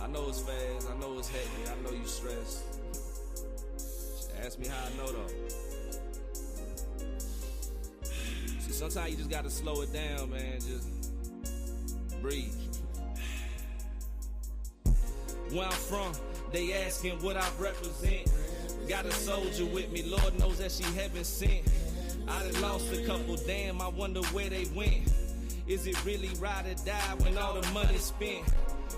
I know it's fast. I know it's hectic. I know you stressed. Ask me how I know though. See, sometimes you just gotta slow it down, man. Just breathe. Where I'm from, they asking what I represent. Got a soldier with me, Lord knows that she heaven sent. I done lost a couple, damn, I wonder where they went. Is it really ride or die when all the money's spent?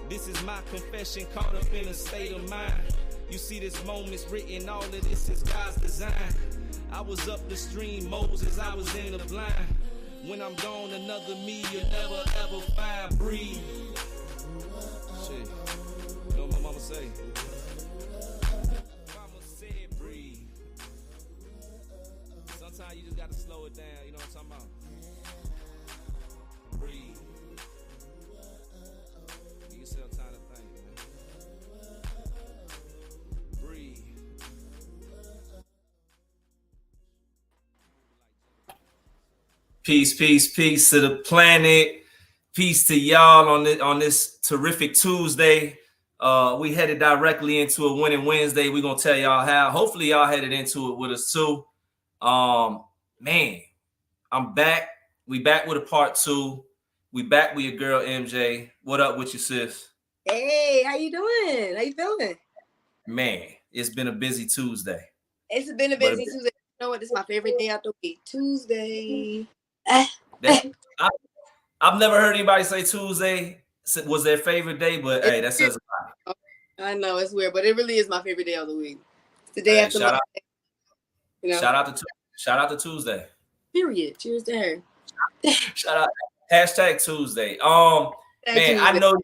This is my confession, caught up in a state of mind. You see this moment's written, all of this is God's design. I was up the stream, Moses, I was in the blind. When I'm gone, another me you'll never ever find. Breathe. Shit. You know what my mama say? Mama said breathe. Sometimes you just gotta slow it down, you know what I'm talking about? Breathe. Give yourself time to think, man. Breathe. Peace, peace, peace to the planet. Peace to y'all on this terrific Tuesday. We headed directly into a winning Wednesday. We're gonna tell y'all how. Hopefully, y'all headed into it with us too. Man, I'm back. We back with a part 2. We back with your girl MJ. What up with you, sis? Hey, how you doing? How you feeling? Man, it's been a busy Tuesday. It's been a busy Tuesday. You know what? This is my favorite day out the week. Tuesday. I've never heard anybody say Tuesday was their favorite day, but hey, that says a lot. I know it's weird, but it really is my favorite day of the week. It's the day after my day. You know? Shout out to Tuesday. Period. Cheers to her. Shout out. Hashtag Tuesday. Man, Tuesday. I know.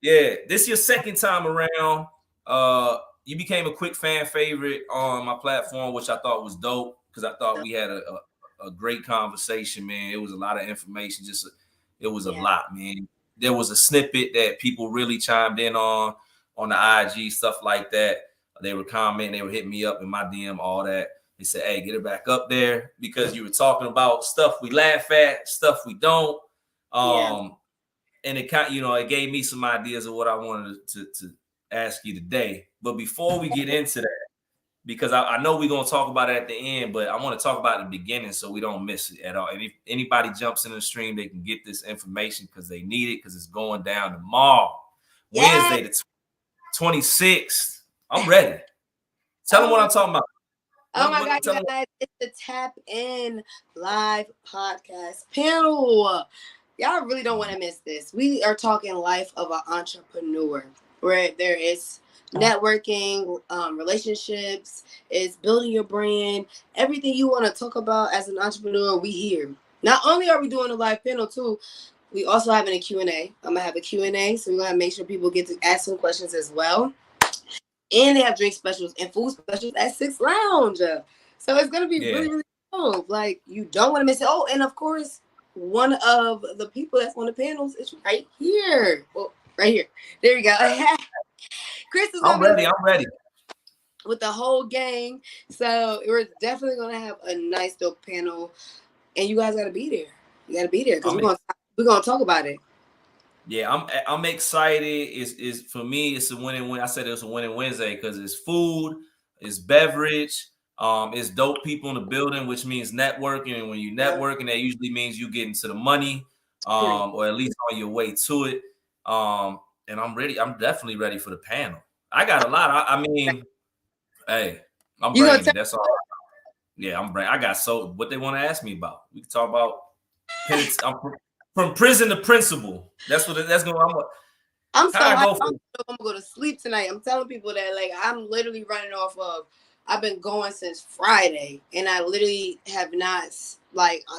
Yeah, this is your second time around. You became a quick fan favorite on my platform, which I thought was dope because I thought we had a great conversation, man. It was a lot of information. It was a lot, man. There was a snippet that people really chimed in on the IG, stuff like that. They were commenting, they were hitting me up in my DM, all that. They said, hey, get it back up there because you were talking about stuff we laugh at, stuff we don't. And it kind of, it gave me some ideas of what I wanted to ask you today. But before we get into that, because I know we're going to talk about it at the end, but I want to talk about the beginning so we don't miss it at all. And if anybody jumps in the stream, they can get this information because they need it because it's going down tomorrow, Wednesday, the 26th. I'm ready. Tell them what I'm talking about. Oh my God, guys, it's the Tap In Live podcast panel. Y'all really don't want to miss this. We are talking life of an entrepreneur, where there is networking, relationships, is building your brand, everything you want to talk about as an entrepreneur, we here. Not only are we doing a live panel too, we also having a Q&A. I'm going to have a Q&A, so we're going to make sure people get to ask some questions as well. And they have drink specials and food specials at Six Lounge. So it's going to be really, really cool. Like, you don't want to miss it. Oh, and of course, one of the people that's on the panels is right here. Well, right here. There we go. Chris is I'm ready. With the whole gang. So we're definitely going to have a nice, dope panel. And you guys got to be there. You got to be there because we're going to talk about it. Yeah, I'm excited. Is for me, it's a winning. I said it was a winning Wednesday because it's food, it's beverage, it's dope people in the building, which means networking. And when you networking, that usually means you get into the money, or at least on your way to it. And I'm ready. I'm definitely ready for the panel. I got a lot. I mean, hey, I'm bringing it. That's all. Yeah, I'm bringing. I got what they want to ask me about. We can talk about. From prison to principal. That's going. I'm gonna go to sleep tonight. I'm telling people that like I'm literally running off of. I've been going since Friday, and I literally have not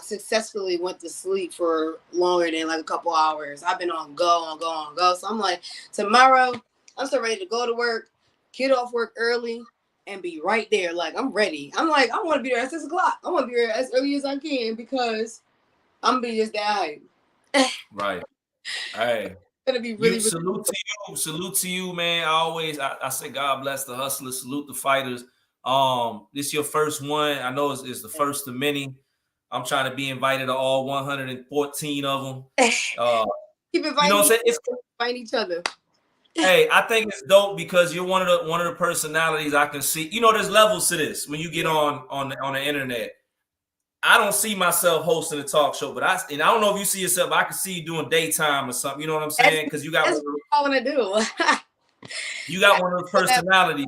successfully went to sleep for longer than like a couple hours. I've been on go. So I'm like, tomorrow I'm so ready to go to work, get off work early, and be right there. Like I'm ready. I'm like I want to be there at 6 o'clock. I want to be there as early as I can because I'm gonna be just that hype. Right. Hey. Gonna be really salute to you, man. I say God bless the hustlers, salute the fighters. This is your first one. I know it's the first of many. I'm trying to be invited to all 114 of them. Keep inviting, you know what I'm saying? It's invite each other. Hey, I think it's dope because you're one of the personalities I can see. You know, there's levels to this when you get on the internet. I don't see myself hosting a talk show, but I don't know if you see yourself. I can see you doing daytime or something. You know what I'm saying? Because you got what I want to do. You got one of those personalities.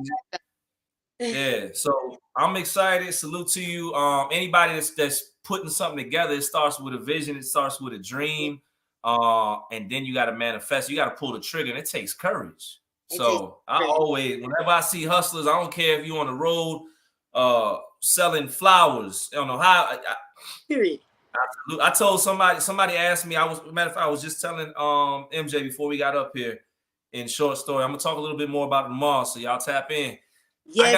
Yeah, so I'm excited. Salute to you. Anybody that's putting something together, it starts with a vision, it starts with a dream. And then you got to manifest, you got to pull the trigger, and it takes courage. So I always, whenever I see hustlers, I don't care if you're on the road selling flowers. I don't know how. Period. I told somebody asked me, matter of fact, I was just telling MJ before we got up here in short story. I'm gonna talk a little bit more about it tomorrow, so y'all tap in. Yes.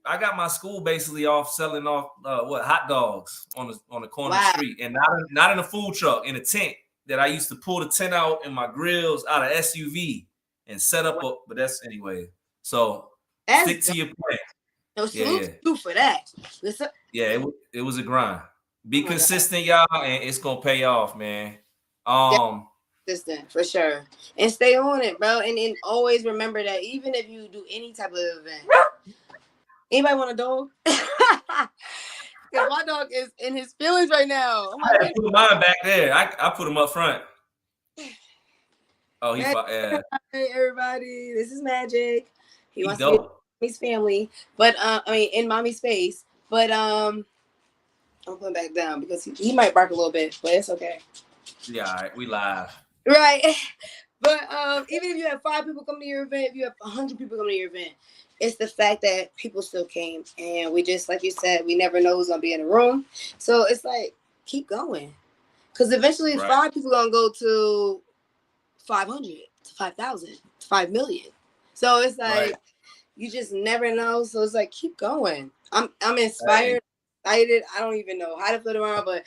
I got my school basically off selling off hot dogs on the corner of the street, and not in a food truck, in a tent that I used to pull the tent out and my grills out of SUV and set up. But that's anyway. So stick to your plan. No, salute you for that. Listen. Yeah, it was a grind. Be consistent, y'all, and it's gonna pay off, man. Consistent for sure, and stay on it, bro. And always remember that even if you do any type of event, anybody want a dog? Because my dog is in his feelings right now. Oh I put mine back there. I put him up front. Oh, Hey everybody, this is Magic. He wants to be in Mommy's family, but in Mommy's face. But I'm putting back down because he might bark a little bit, but it's okay. Yeah, all right, we live. Right. But even if you have 5 people come to your event, if you have 100 people come to your event, it's the fact that people still came. And we just, like you said, we never know who's going to be in the room. So it's like, keep going. Because eventually 5 people going to go to 500, to 5,000, to 5 million. So it's like, you just never know. So it's like, keep going. I'm inspired, excited. I don't even know how to put it around, but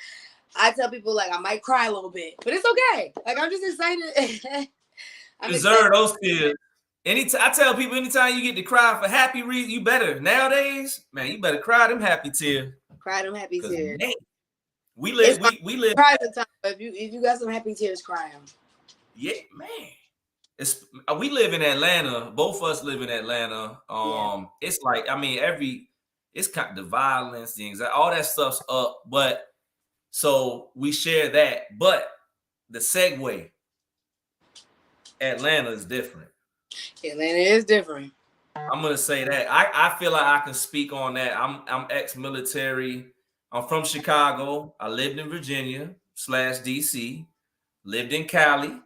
I tell people, like, I might cry a little bit, but it's okay. Like, I'm just excited. You deserve those tears. I tell people, anytime you get to cry for happy reasons, you better. Nowadays, man, you better cry them happy tears. Cry them happy tears. Man, we live. Cry the time. If you got some happy tears, cry them. Yeah, man. We live in Atlanta. Both of us live in Atlanta. It's like, I mean, it's kind of the violence, the anxiety, all that stuff's up, but. So we share that, but the segue, Atlanta is different. Atlanta is different. I'm gonna say that. I feel like I can speak on that. I'm ex-military. I'm from Chicago. I lived in Virginia / DC. Lived in Cali.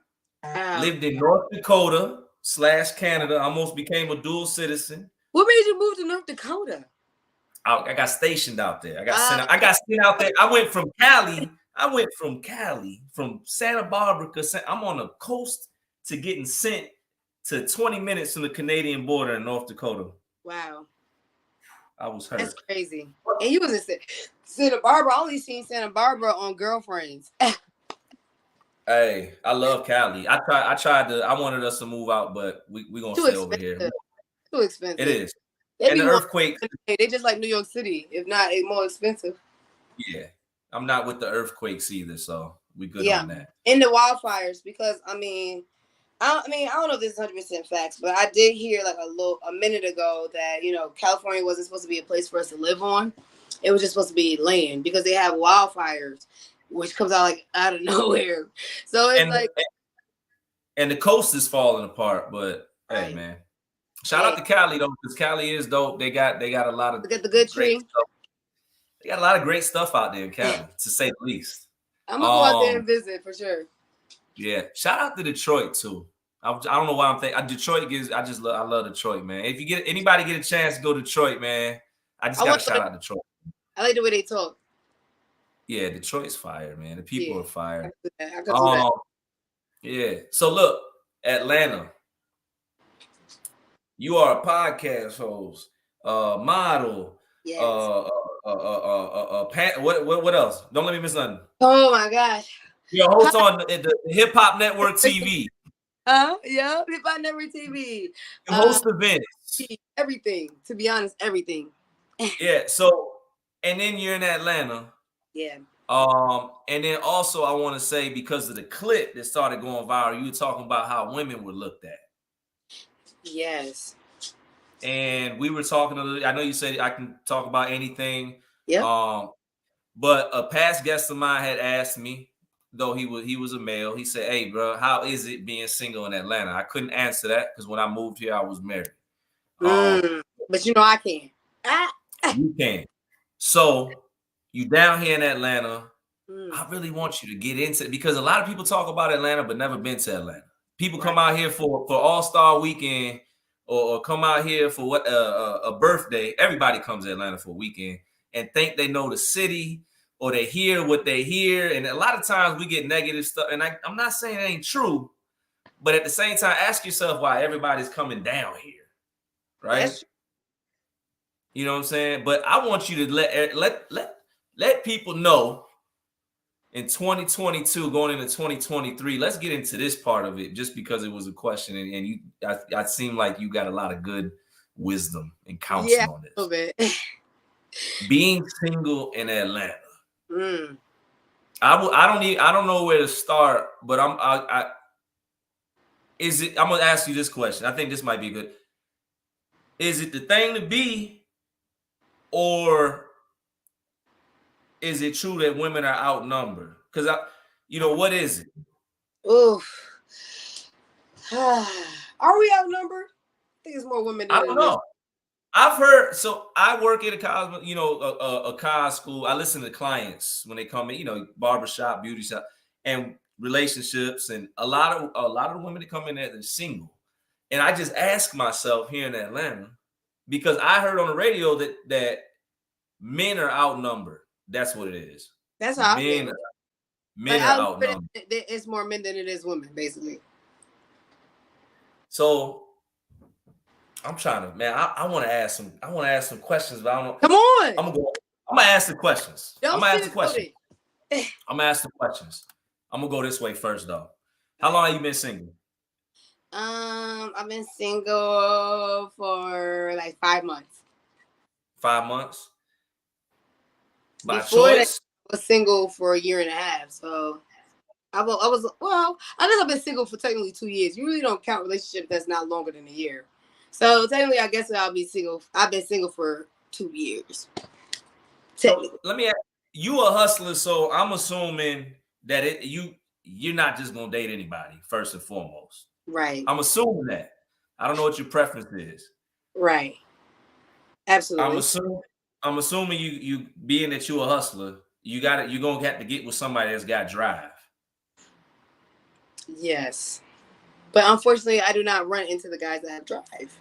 Lived in North Dakota / Canada. Almost became a dual citizen. What made you move to North Dakota? I got stationed out there. I got sent out there. I went from Cali, from Santa Barbara, because I'm on the coast, to getting sent to 20 minutes from the Canadian border in North Dakota. Wow. I was hurt. That's crazy. And you was in Santa Barbara. I only seen Santa Barbara on Girlfriends. Hey, I love Cali. I wanted us to move out, but we're going to stay over here. Too expensive. It is. And the earthquake. They just like New York City. If not, it's more expensive. Yeah. I'm not with the earthquakes either, so we good on that. And the wildfires, because I don't know if this is 100% facts, but I did hear like a minute ago that, California wasn't supposed to be a place for us to live on. It was just supposed to be land because they have wildfires, which comes out like out of nowhere. So it's and the coast is falling apart, but hey, man. Shout out to Cali though, because Cali is dope. They got a lot of the good tree. Stuff. They got a lot of great stuff out there in Cali, to say the least. I'm gonna go out there and visit for sure. Yeah, shout out to Detroit too. I don't know why I'm thinking Detroit I love Detroit, man. If you anybody get a chance to go to Detroit, man, I gotta shout out Detroit. I like the way they talk. Yeah, Detroit's fire, man. The people are fire. I could do that. Yeah. So look, Atlanta. You are a podcast host, model, yes. What else? Don't let me miss nothing. Oh my gosh. You're a host on the Hip Hop Network TV. Yeah, Hip Hop Network TV. You host events. Everything. To be honest, everything. Yeah. So, and then you're in Atlanta. Yeah. And then also I want to say, because of the clip that started going viral, you were talking about how women were looked at. Yes. And we were talking a little. I know you said I can talk about anything. Yep. But a past guest of mine had asked me, though he was a male. He said, "Hey, bro, how is it being single in Atlanta?" I couldn't answer that because when I moved here, I was married. But you know I can. You can. So you down here in Atlanta. I really want you to get into it because a lot of people talk about Atlanta but never been to Atlanta. People come out here for All-Star Weekend or come out here for what a birthday. Everybody comes to Atlanta for a weekend and think they know the city or they hear what they hear. And a lot of times we get negative stuff. And I'm not saying it ain't true, but at the same time, ask yourself why everybody's coming down here, right? You know what I'm saying? But I want you to let people know in 2022 going into 2023. Let's get into this part of it just because it was a question and you I seem like you got a lot of good wisdom and counsel on this. A little bit. Being single in Atlanta. I don't know where to start, but I'm gonna ask you this question. I think this might be good. Is it the thing to be, or is it true that women are outnumbered? Because what is it? Oof. Are we outnumbered? I think it's more women than I don't know. I've heard. So I work at a cos school. I listen to clients when they come in, barbershop, beauty shop, and relationships, and a lot of women that come in there, they're single. And I just ask myself here in Atlanta, because I heard on the radio that men are outnumbered. That's what it is. That's how men are outnumbered. It's more men than it is women, basically. So I'm trying to, man. I want to ask some questions, but I don't know. Come on. I'm gonna ask the questions. I'm gonna ask the questions. I'm gonna go this way first, though. How long have you been single? I've been single for like 5 months. 5 months. By Before choice? I was single for a year and a half. So I guess I've been single for technically 2 years. You really don't count a relationship that's not longer than a year. So technically, I guess I'll be single. I've been single for 2 years. So let me ask you, a hustler. So I'm assuming that you're not just gonna date anybody first and foremost. Right. I'm assuming that. I don't know what your preference is. Right. Absolutely. I'm assuming you being that you're a hustler, you're gonna have to get with somebody that's got drive. Yes. But unfortunately, I do not run into the guys that have drive.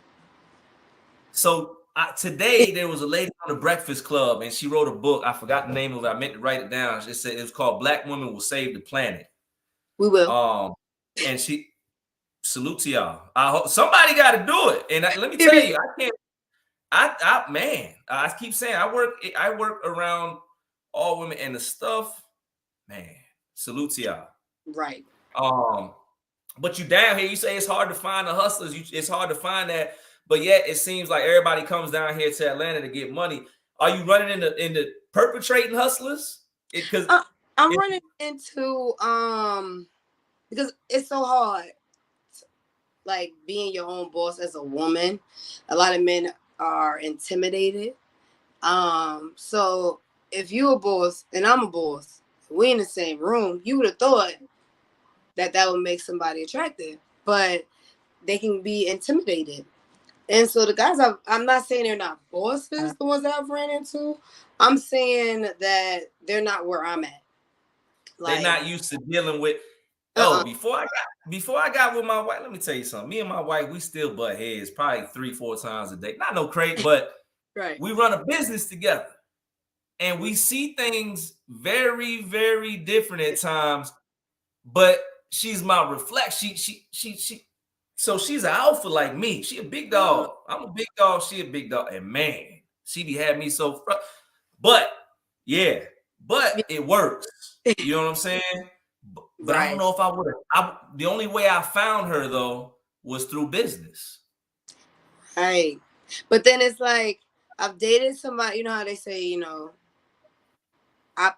So today there was a lady on the Breakfast Club, and she wrote a book. I forgot the name of it. I meant to write it down. It was called "Black Women Will Save the Planet." We will. And she salute to y'all. I hope somebody got to do it. And let me tell you, I can't. I keep saying I work around all women and the stuff. Man, salute to y'all. Right. But you down here, you say it's hard to find the hustlers. It's hard to find that, but yet it seems like everybody comes down here to Atlanta to get money. Are you running into perpetrating hustlers? Because I'm running into because it's so hard, like being your own boss as a woman. A lot of men are intimidated. So if you're a boss and I'm a boss, we in the same room, you would have thought that would make somebody attractive, but they can be intimidated. And so the guys, I'm not saying they're not bosses, the ones that I've ran into. I'm saying that they're not where I'm at. They're not used to dealing with. Before I got with my wife, let me tell you something. Me and my wife, we still butt heads probably 3-4 times a day. Not no crate, but right. We run a business together, and we see things very, very different at times. But she's my reflection. So she's an alpha like me. She a big dog. I'm a big dog. She a big dog. And man, she be had me so. But it works. You know what I'm saying? But right. I don't know if I would have. The only way I found her though was through business. Right. But then it's like I've dated somebody. You know how they say,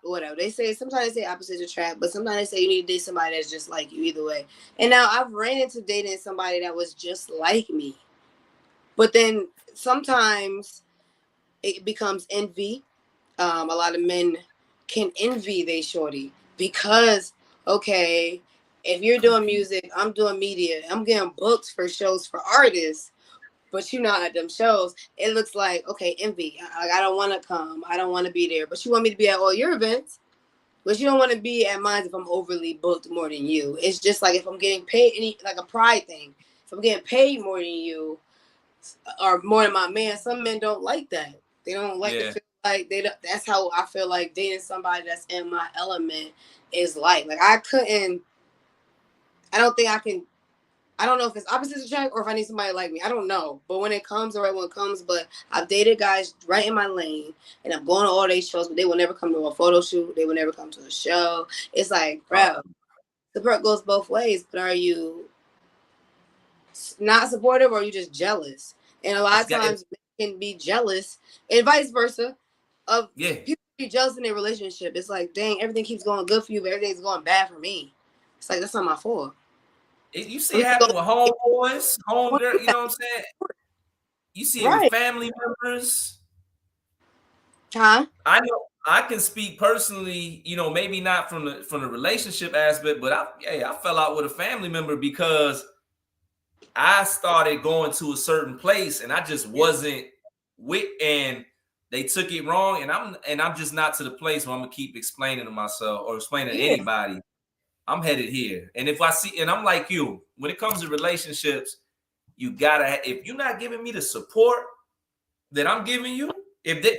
whatever they say. Sometimes they say opposites attract, but sometimes they say you need to date somebody that's just like you either way. And now I've ran into dating somebody that was just like me, But then sometimes it becomes envy. A lot of men can envy they shorty because, okay, if you're doing music, I'm doing media, I'm getting booked for shows for artists, but you're not at them shows. It looks like, okay, envy. I don't want to come. I don't want to be there. But you want me to be at all your events. But you don't want to be at mine if I'm overly booked more than you. It's just like if I'm getting paid, like a pride thing. If I'm getting paid more than you or more than my man, some men don't like that. They don't like to feel like they. That's how I feel like dating somebody that's in my element is like. Like I couldn't. I don't think I can. I don't know if it's opposites attract or if I need somebody like me. I don't know. But when it comes, all right, when it comes. But I've dated guys right in my lane, and I'm going to all these shows, but they will never come to a photo shoot. They will never come to a show. It's like, bro, support goes both ways. But are you not supportive or are you just jealous? And a lot of times men can be jealous and vice versa of people be jealous in their relationship. It's like, dang, everything keeps going good for you, but everything's going bad for me. It's like, that's not my fault. You see it happen with homeboys, homegirl, you know what I'm saying? You see it with family members. Huh? I know I can speak personally, you know, maybe not from the relationship aspect, but I fell out with a family member because I started going to a certain place and I just wasn't with, and they took it wrong, and I'm just not to the place where I'm gonna keep explaining to myself or explaining to anybody. I'm headed here. And if I see, and I'm like you, when it comes to relationships, you gotta, if you're not giving me the support that I'm giving you, and the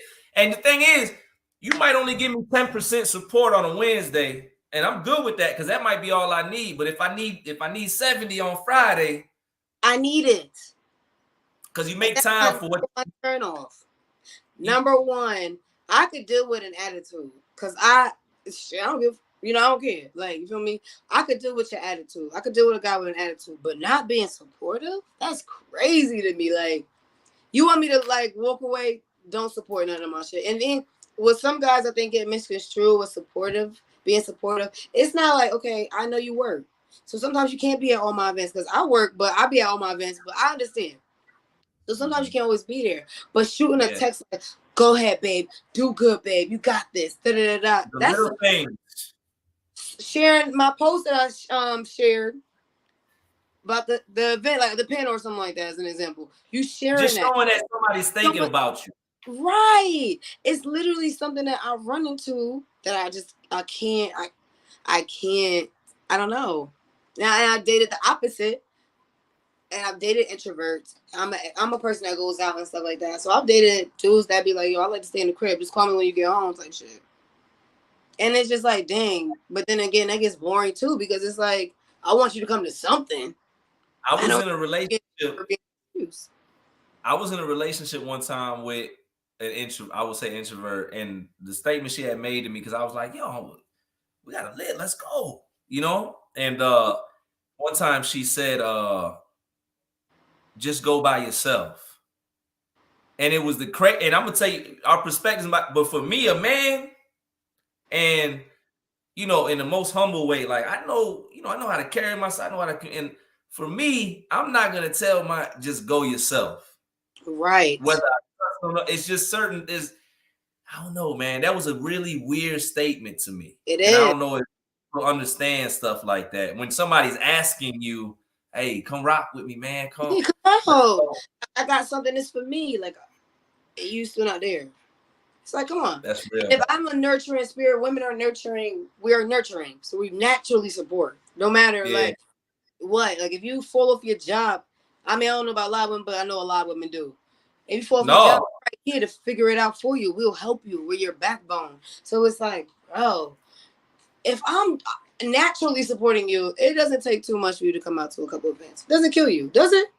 thing is, you might only give me 10% support on a Wednesday, and I'm good with that because that might be all I need. But if I need 70 on Friday, I need it. Because you make time for what turn off. Number one, I could deal with an attitude because I don't give, I don't care. Like, you feel me? I could deal with your attitude. I could deal with a guy with an attitude, but not being supportive, that's crazy to me. Like, you want me to like walk away, don't support none of my shit. And then with some guys, I think get misconstrued with being supportive. It's not like, okay, I know you work. So sometimes you can't be at all my events because I work, but I be at all my events, but I understand. So sometimes you can't always be there. But shooting a text like, go ahead, babe. Do good, babe. You got this. Da, da, da, da. That's little things. Sharing my post that I shared about the event, like the pen or something like that as an example. You sharing just showing that somebody's thinking about you. Right. It's literally something that I run into that I can't, I don't know. Now, and I dated the opposite. And I've dated introverts. I'm a person that goes out and stuff like that. So I've dated dudes that be like, yo, I like to stay in the crib. Just call me when you get home, type shit. And it's just like, dang. But then again, that gets boring too because it's like, I want you to come to something. I was in a relationship. I was in a relationship one time with an introvert, and the statement she had made to me, because I was like, yo, we gotta live, let's go, you know. And one time she said, just go by yourself. And it was and I'm gonna tell you our perspectives, but for me, a man, and in the most humble way, like I know how to carry myself, I know how to, and for me, I'm not gonna tell just go yourself. Right. Whether it's just certain I don't know, man. That was a really weird statement to me. It is. And I don't know if people understand stuff like that. When somebody's asking you, hey, come rock with me, man. Come out. I got something that's for me. Like, you still not there. It's like, come on. That's real. If I'm a nurturing spirit, women are nurturing. We are nurturing. So we naturally support. No matter like what. Like if you fall off your job, I mean, I don't know about a lot of women, but I know a lot of women do. If you fall off your job, we're right here to figure it out for you. We'll help you. We're your backbone. So it's like, bro, if I'm naturally supporting you, it doesn't take too much for you to come out to a couple events. It doesn't kill you, does it?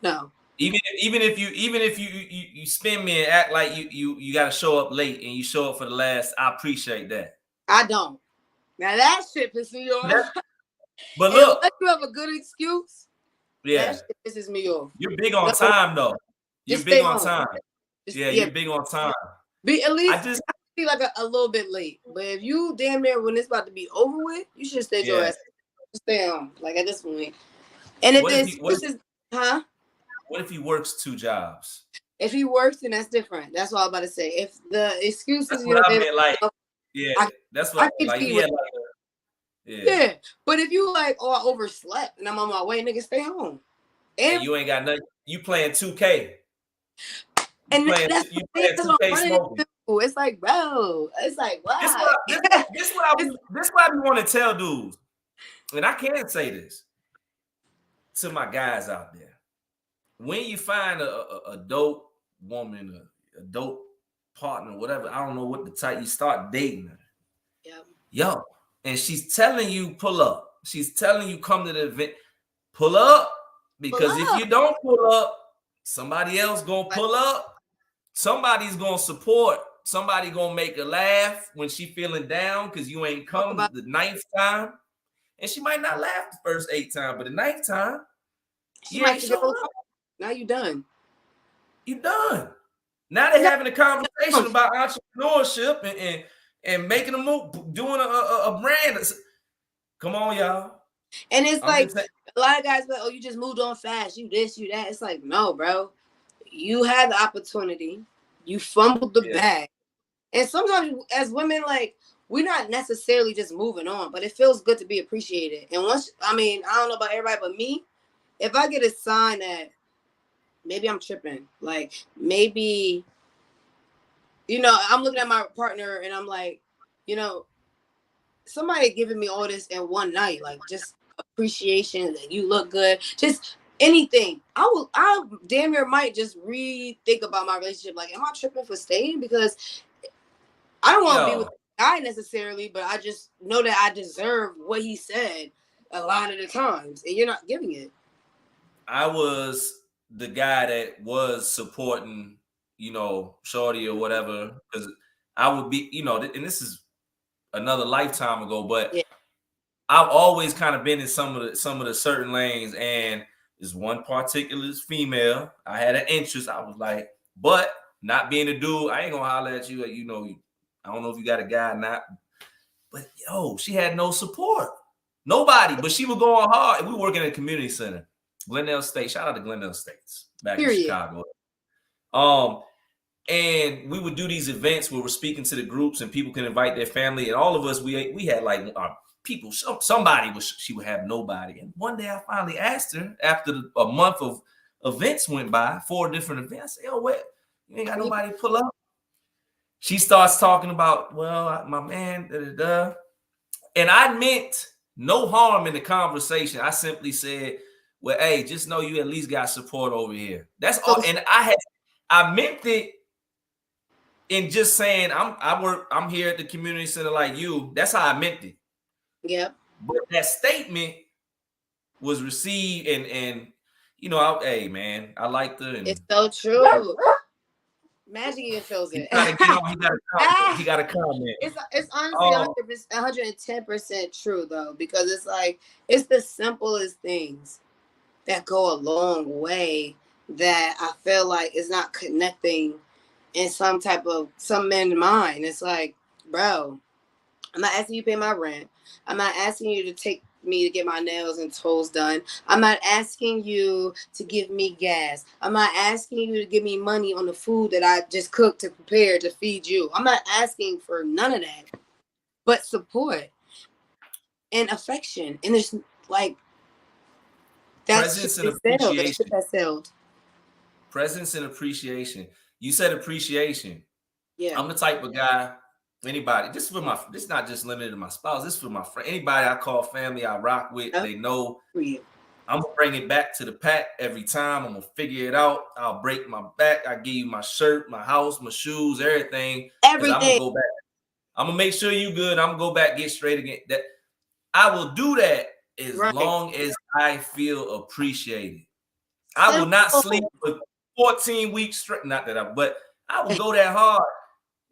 No. Even if you spin me and act like you got to show up late and you show up for the last, I appreciate that. I don't. Now that shit pisses me off. But look, unless you have a good excuse, that shit pisses me off. You're big on time though. You're big on time. You're big on time. Be at least be like a little bit late. But if you damn near when it's about to be over with, you should stay your ass. Stay on. Like at this point. And if this is, huh? What if he works 2 jobs? If he works, then that's different. That's what I'm about to say. If the excuses, that's what I meant. Like, yeah, that's what I can like. see Yeah, what, yeah. But if you like, oh, I overslept and I'm on my way, nigga, stay home. And you ain't got nothing. You playing 2K. And that's 2K smoking. It's like, bro, it's like, wow. This what I want to tell dudes, and I can't say this to my guys out there. When you find a dope woman, a dope partner, whatever, I don't know what the type, you start dating her. Yep. Yo, and she's telling you pull up. She's telling you come to the event, pull up, because if you don't pull up, somebody else gonna pull up. Somebody's gonna support. Somebody gonna make her laugh when she feeling down because you ain't come the 9th time, and she might not laugh the first 8 times, but the 9th time, she might show up. Now you done. You done. Now they're having a conversation about entrepreneurship and making a move, doing a brand. Come on, y'all. And it's like a lot of guys like, oh, you just moved on fast. You this, you that. It's like, no, bro. You had the opportunity. You fumbled the bag. And sometimes as women, like, we're not necessarily just moving on, but it feels good to be appreciated. And once, I mean, I don't know about everybody, but me, if I get a sign that maybe I'm tripping, like maybe, you know, I'm looking at my partner and I'm like, you know, somebody giving me all this in one night, like just appreciation that you look good, just anything. I damn near might just rethink about my relationship. Like, am I tripping for staying? Because I don't want to be with a guy necessarily, but I just know that I deserve what he said a lot of the times, and you're not giving it. I was the guy that was supporting, you know, shorty or whatever, because I would be, you know, and this is another lifetime ago, but I've always kind of been in some of the certain lanes, and this one particular female, I had an interest. I was like, but not being a dude, I ain't gonna holler at you. You know, I don't know if you got a guy or not, but yo, she had no support, nobody. But she was going hard. We work in a community center, Glendale State. Shout out to Glendale States back in Chicago. And we would do these events where we're speaking to the groups, and people can invite their family, and all of us, we had like our people. She would have nobody. And one day I finally asked her after a month of events went by, 4 different events. I said, "Yo, what? You ain't got nobody to pull up?" She starts talking about, well, my man, and I meant no harm in the conversation. I simply said, well, hey, just know you at least got support over here. That's all. And I meant it in just saying I'm here at the community center like you. That's how I meant it. Yep. But that statement was received, and you know, hey man, I liked her. And it's so true. Magic even feels it. He got a comment. It's honestly 110% true though, because it's like it's the simplest things that go a long way that I feel like is not connecting in some men's mind. It's like, bro, I'm not asking you to pay my rent. I'm not asking you to take me to get my nails and toes done. I'm not asking you to give me gas. I'm not asking you to give me money on the food that I just cooked to prepare to feed you. I'm not asking for none of that, but support and affection. And there's like presence and appreciation. That presence and appreciation. You said appreciation. Yeah, I'm the type of guy. Anybody, this is not just limited to my spouse. This is for my friend. Anybody I call family, I rock with. They know I'm gonna bring it back to the pack every time. I'm gonna figure it out. I'll break my back. I give you my shirt, my house, my shoes, everything. I'm gonna go back. I'm gonna make sure you good. I'm gonna go back, get straight again. That I will do that as long as I feel appreciated. I will not sleep for 14 weeks straight. Not that but I will go that hard.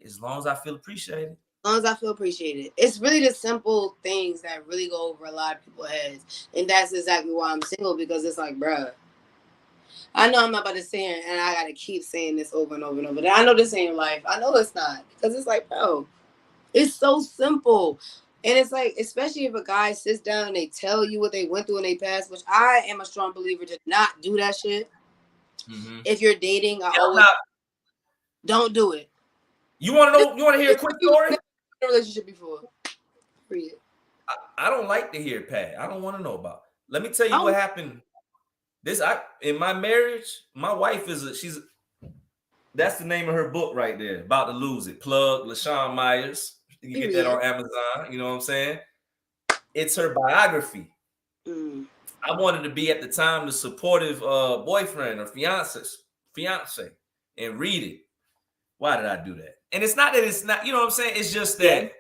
As long as I feel appreciated. As long as I feel appreciated. It's really the simple things that really go over a lot of people's heads. And that's exactly why I'm single, because it's like, bruh, I know I'm not about to say it, and I got to keep saying this over and over and over. I know this ain't life. I know it's not. Because it's like, bro, it's so simple. And it's like, especially if a guy sits down and they tell you what they went through in their past, which I am a strong believer to not do that shit. Mm-hmm. If you're dating, don't do it. You want to know? You want to hear a quick story? In a relationship before. Period. I don't like to hear Pat. I don't want to know about. Let me tell you what happened. In my marriage, my wife that's the name of her book right there. About to Lose It. Plug LaShawn Myers. You can get that on Amazon. You know what I'm saying? It's her biography. I wanted to be at the time the supportive boyfriend or fiance, and read it. Why did I do that? And it's not that it's not, you know what I'm saying? It's just that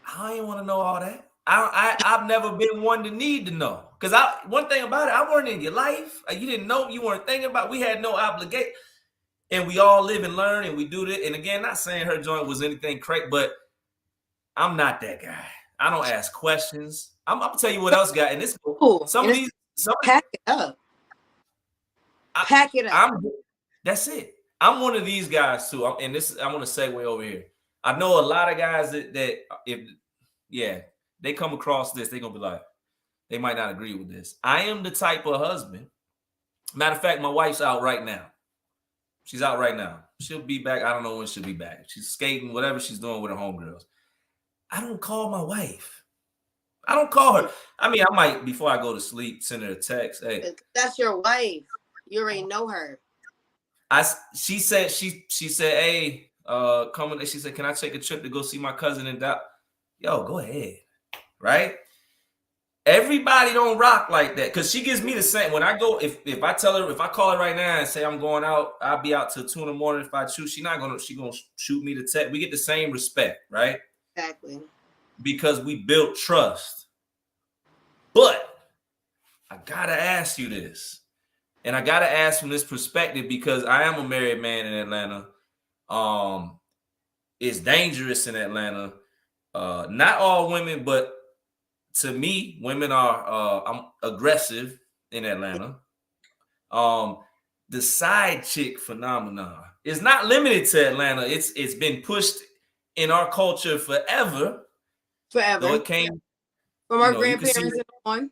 I ain't want to know all that. I've never been one to need to know. Because one thing about it, I weren't in your life. You didn't know, you weren't thinking about, we had no obligation. And we all live and learn and we do this. And again, not saying her joint was anything crazy, but I'm not that guy. I don't ask questions. I'm gonna tell you what else got in this book. Pack it up. Pack it up. That's it. I'm one of these guys too. I want to segue over here. I know a lot of guys that if they come across this, they're gonna be like, they might not agree with this. I am the type of husband. Matter of fact, my wife's out right now. She's out right now. She'll be back. I don't know when she'll be back. She's skating, whatever she's doing with her homegirls. I don't call my wife. I don't call her. I mean, I might, before I go to sleep, send her a text. Hey, that's your wife. You already know her. She said, hey, coming. She said, can I take a trip to go see my cousin in Dallas? Yo, go ahead. Right? Everybody don't rock like that. Cause she gives me the same. When I go, if I tell her, if I call her right now and say I'm going out, I'll be out till 2 a.m. if I choose. She gonna shoot me the text. We get the same respect, right? Exactly. Because we built trust. But I gotta ask you this. And I gotta ask from this perspective because I am a married man in Atlanta. It's dangerous in Atlanta. Not all women, but to me, women are I'm aggressive in Atlanta. The side chick phenomenon is not limited to Atlanta. It's been pushed in our culture forever. Though it came from our grandparents and on.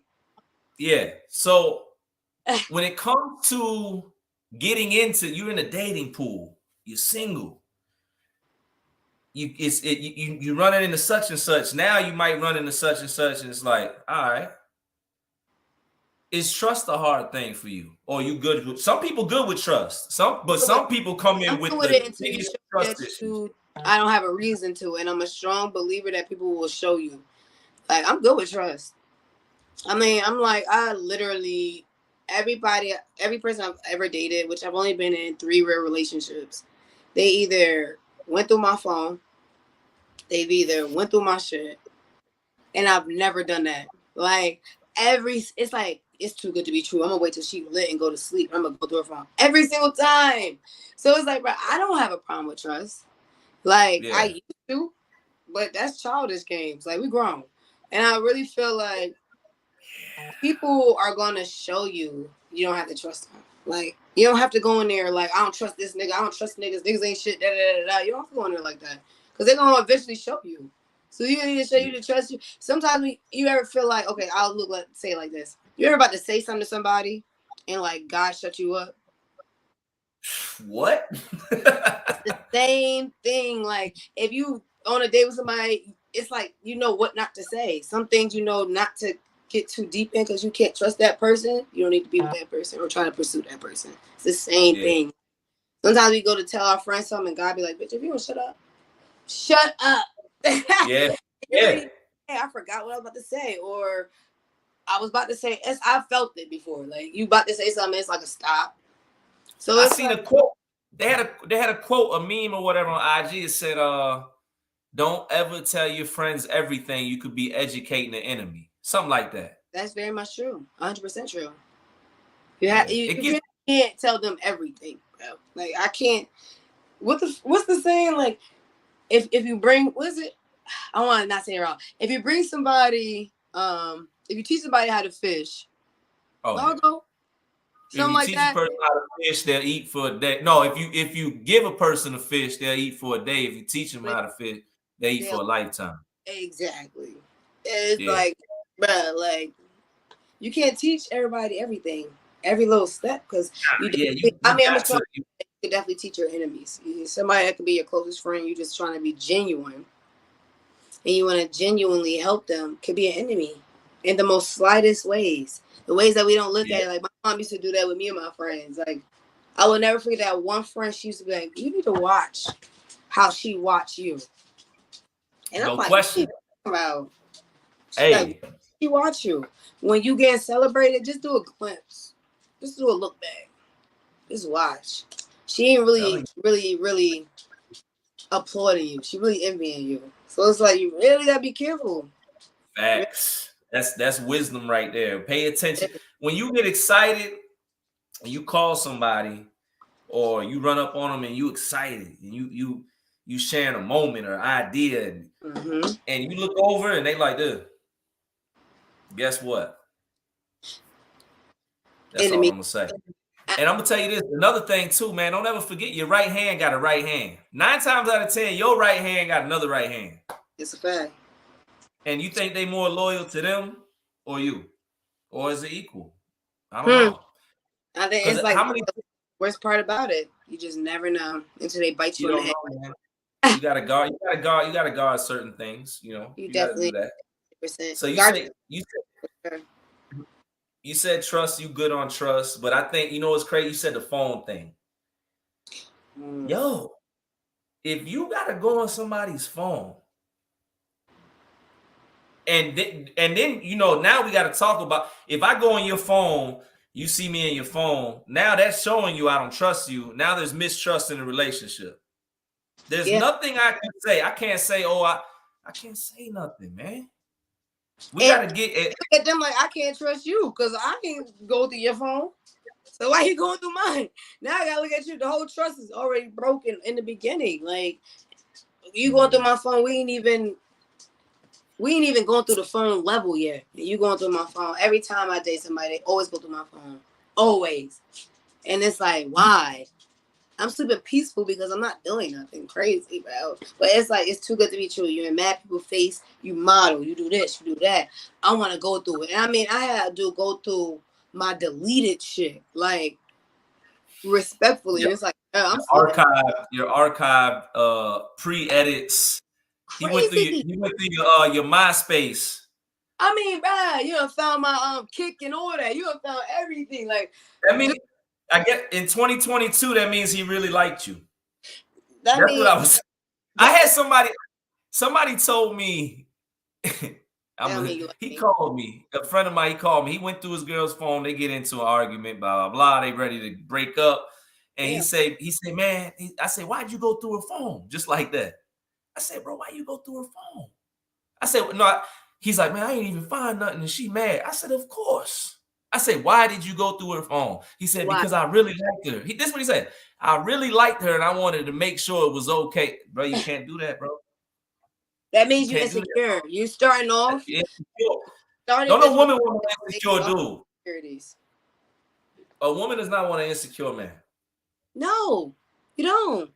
Yeah. So when it comes to getting into, you're in a dating pool, you're single. You running into such and such. Now you might run into such and such, and it's like, all right. Is trust a hard thing for you? Or you good with some people good with trust? Some people come in with the biggest trust issues. I don't have a reason to, and I'm a strong believer that people will show you. Like, I'm good with trust. I mean, I'm like, I literally, every person I've ever dated, which I've only been in 3 real relationships, they either went through my phone, they've either went through my shit, and I've never done that. Like, it's like, it's too good to be true. I'm gonna wait till she lit and go to sleep. I'm gonna go through her phone every single time. So it's like, bro, I don't have a problem with trust. Like, I used to, but that's childish games. Like, we grown. And I really feel like people are gonna show you don't have to trust them. Like, you don't have to go in there like, I don't trust this nigga. I don't trust niggas. Niggas ain't shit. Da, da, da, da. You don't have to go in there like that. Because they're gonna eventually show you. So you need to show you to trust you. Sometimes you ever feel like, okay, I'll say it like this. You ever about to say something to somebody and like God shut you up? What? It's the same thing. Like, if you on a date with somebody, it's like, you know what not to say. Some things you know not to get too deep in because you can't trust that person. You don't need to be with that person or try to pursue that person. It's the same thing. Sometimes we go to tell our friends something and God be like, bitch, if you don't shut up. Shut up. Yeah. Hey, I forgot what I was about to say, or I was about to say, I felt it before. Like, you about to say something, it's like a stop. So I seen a quote. They had a quote, a meme or whatever on IG. It said, don't ever tell your friends everything. You could be educating the enemy. Something like that. That's very much true. 100% true. You can't tell them everything, bro. Like, I can't. What's the saying? Like, if you bring, what is it? I want to not say it wrong. If you bring somebody, if you teach somebody how to fish, something if you like teach that. a person how to fish, they'll eat for a day. No, if you give a person a fish, they'll eat for a day. If you teach them how to fish, they eat for a lifetime. Exactly. It's like, bro, like, you can't teach everybody everything. every little step, because you I'm got sure to. you could definitely teach your enemies. Somebody that could be your closest friend, you just trying to be genuine and you want to genuinely help them, could be an enemy in the most slightest ways. The ways that we don't look at it. Like my mom used to do that with me and my friends. Like I will never forget that one friend, she used to be like, you need to watch how she watch you. And No I'm like, question. what are you talking about? Hey. Like, she watch you. When you get celebrated, just do a glimpse. Just do a look back. Just watch. She ain't really applauding you. She really envying you. So it's like you really gotta be careful. Facts. That's wisdom right there. Pay attention. When you get excited and you call somebody or you run up on them and you excited and you sharing a moment or idea and you look over and they like this. Guess what? That's all I'm gonna say. And I'm gonna tell you this, another thing too, man. Don't ever forget your right hand got a right hand. 9 times out of 10, your right hand got another right hand. It's a fact. And you think they more loyal to them or you? Or is it equal? I don't know. I think it's like the worst part about it. You just never know until they bite you in the head. Man. You gotta guard certain things, you know. You definitely gotta do that. 100%. So you said trust, you good on trust, but I think what's crazy, you said the phone thing. Yo, if you gotta go on somebody's phone, and then now we gotta talk about, if I go on your phone, you see me in your phone, now that's showing you I don't trust you. Now there's mistrust in the relationship. There's nothing I can say. I can't say, I can't say nothing, man. We gotta get it. Look at them like, I can't trust you because I can't go through your phone. So why you going through mine? Now I gotta look at you. The whole trust is already broken in the beginning. Like you going through my phone, we ain't even going through the phone level yet. You going through my phone. Every time I date somebody, they always go through my phone. Always. And it's like, why? I'm sleeping peaceful because I'm not doing nothing crazy, bro. But it's like, it's too good to be true. You're in mad people's face. You model. You do this. You do that. I want to go through it. And I mean, I had to go through my deleted shit, like respectfully. It's like, I'm your archive pre-edits. He went through your MySpace. I mean, bro, you done found my kick and all that. You done found everything. Like, I mean, I get in 2022, that means he really liked you. That's what I was. I had somebody told me. He called me. A friend of mine, he called me. He went through his girl's phone. They get into an argument, blah, blah, blah. They ready to break up. And he said, man, I said, why'd you go through her phone? Just like that. I said, bro, why you go through her phone? I said, no. He's like, man, I ain't even find nothing. And she mad. I said, of course. I said, why did you go through her phone? He said, because I really liked her. This is what he said. I really liked her and I wanted to make sure it was okay. Bro, you can't do that, bro. That means you're insecure. You starting off. Don't no woman want an insecure dude. A woman does not want an insecure man. No, you don't.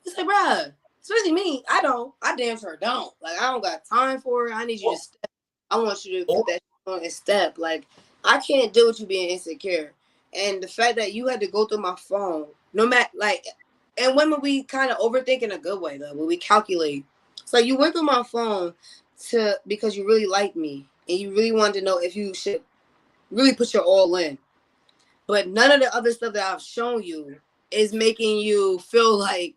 It's like, bruh, especially me, I don't. I damn sure don't. Like, I don't got time for it. I need you to step. I want you to put that on and step. Like, I can't deal with you being insecure. And the fact that you had to go through my phone, no matter, like, and women, we kind of overthink in a good way, though, when we calculate. So you went through my phone because you really like me and you really wanted to know if you should really put your all in. But none of the other stuff that I've shown you is making you feel like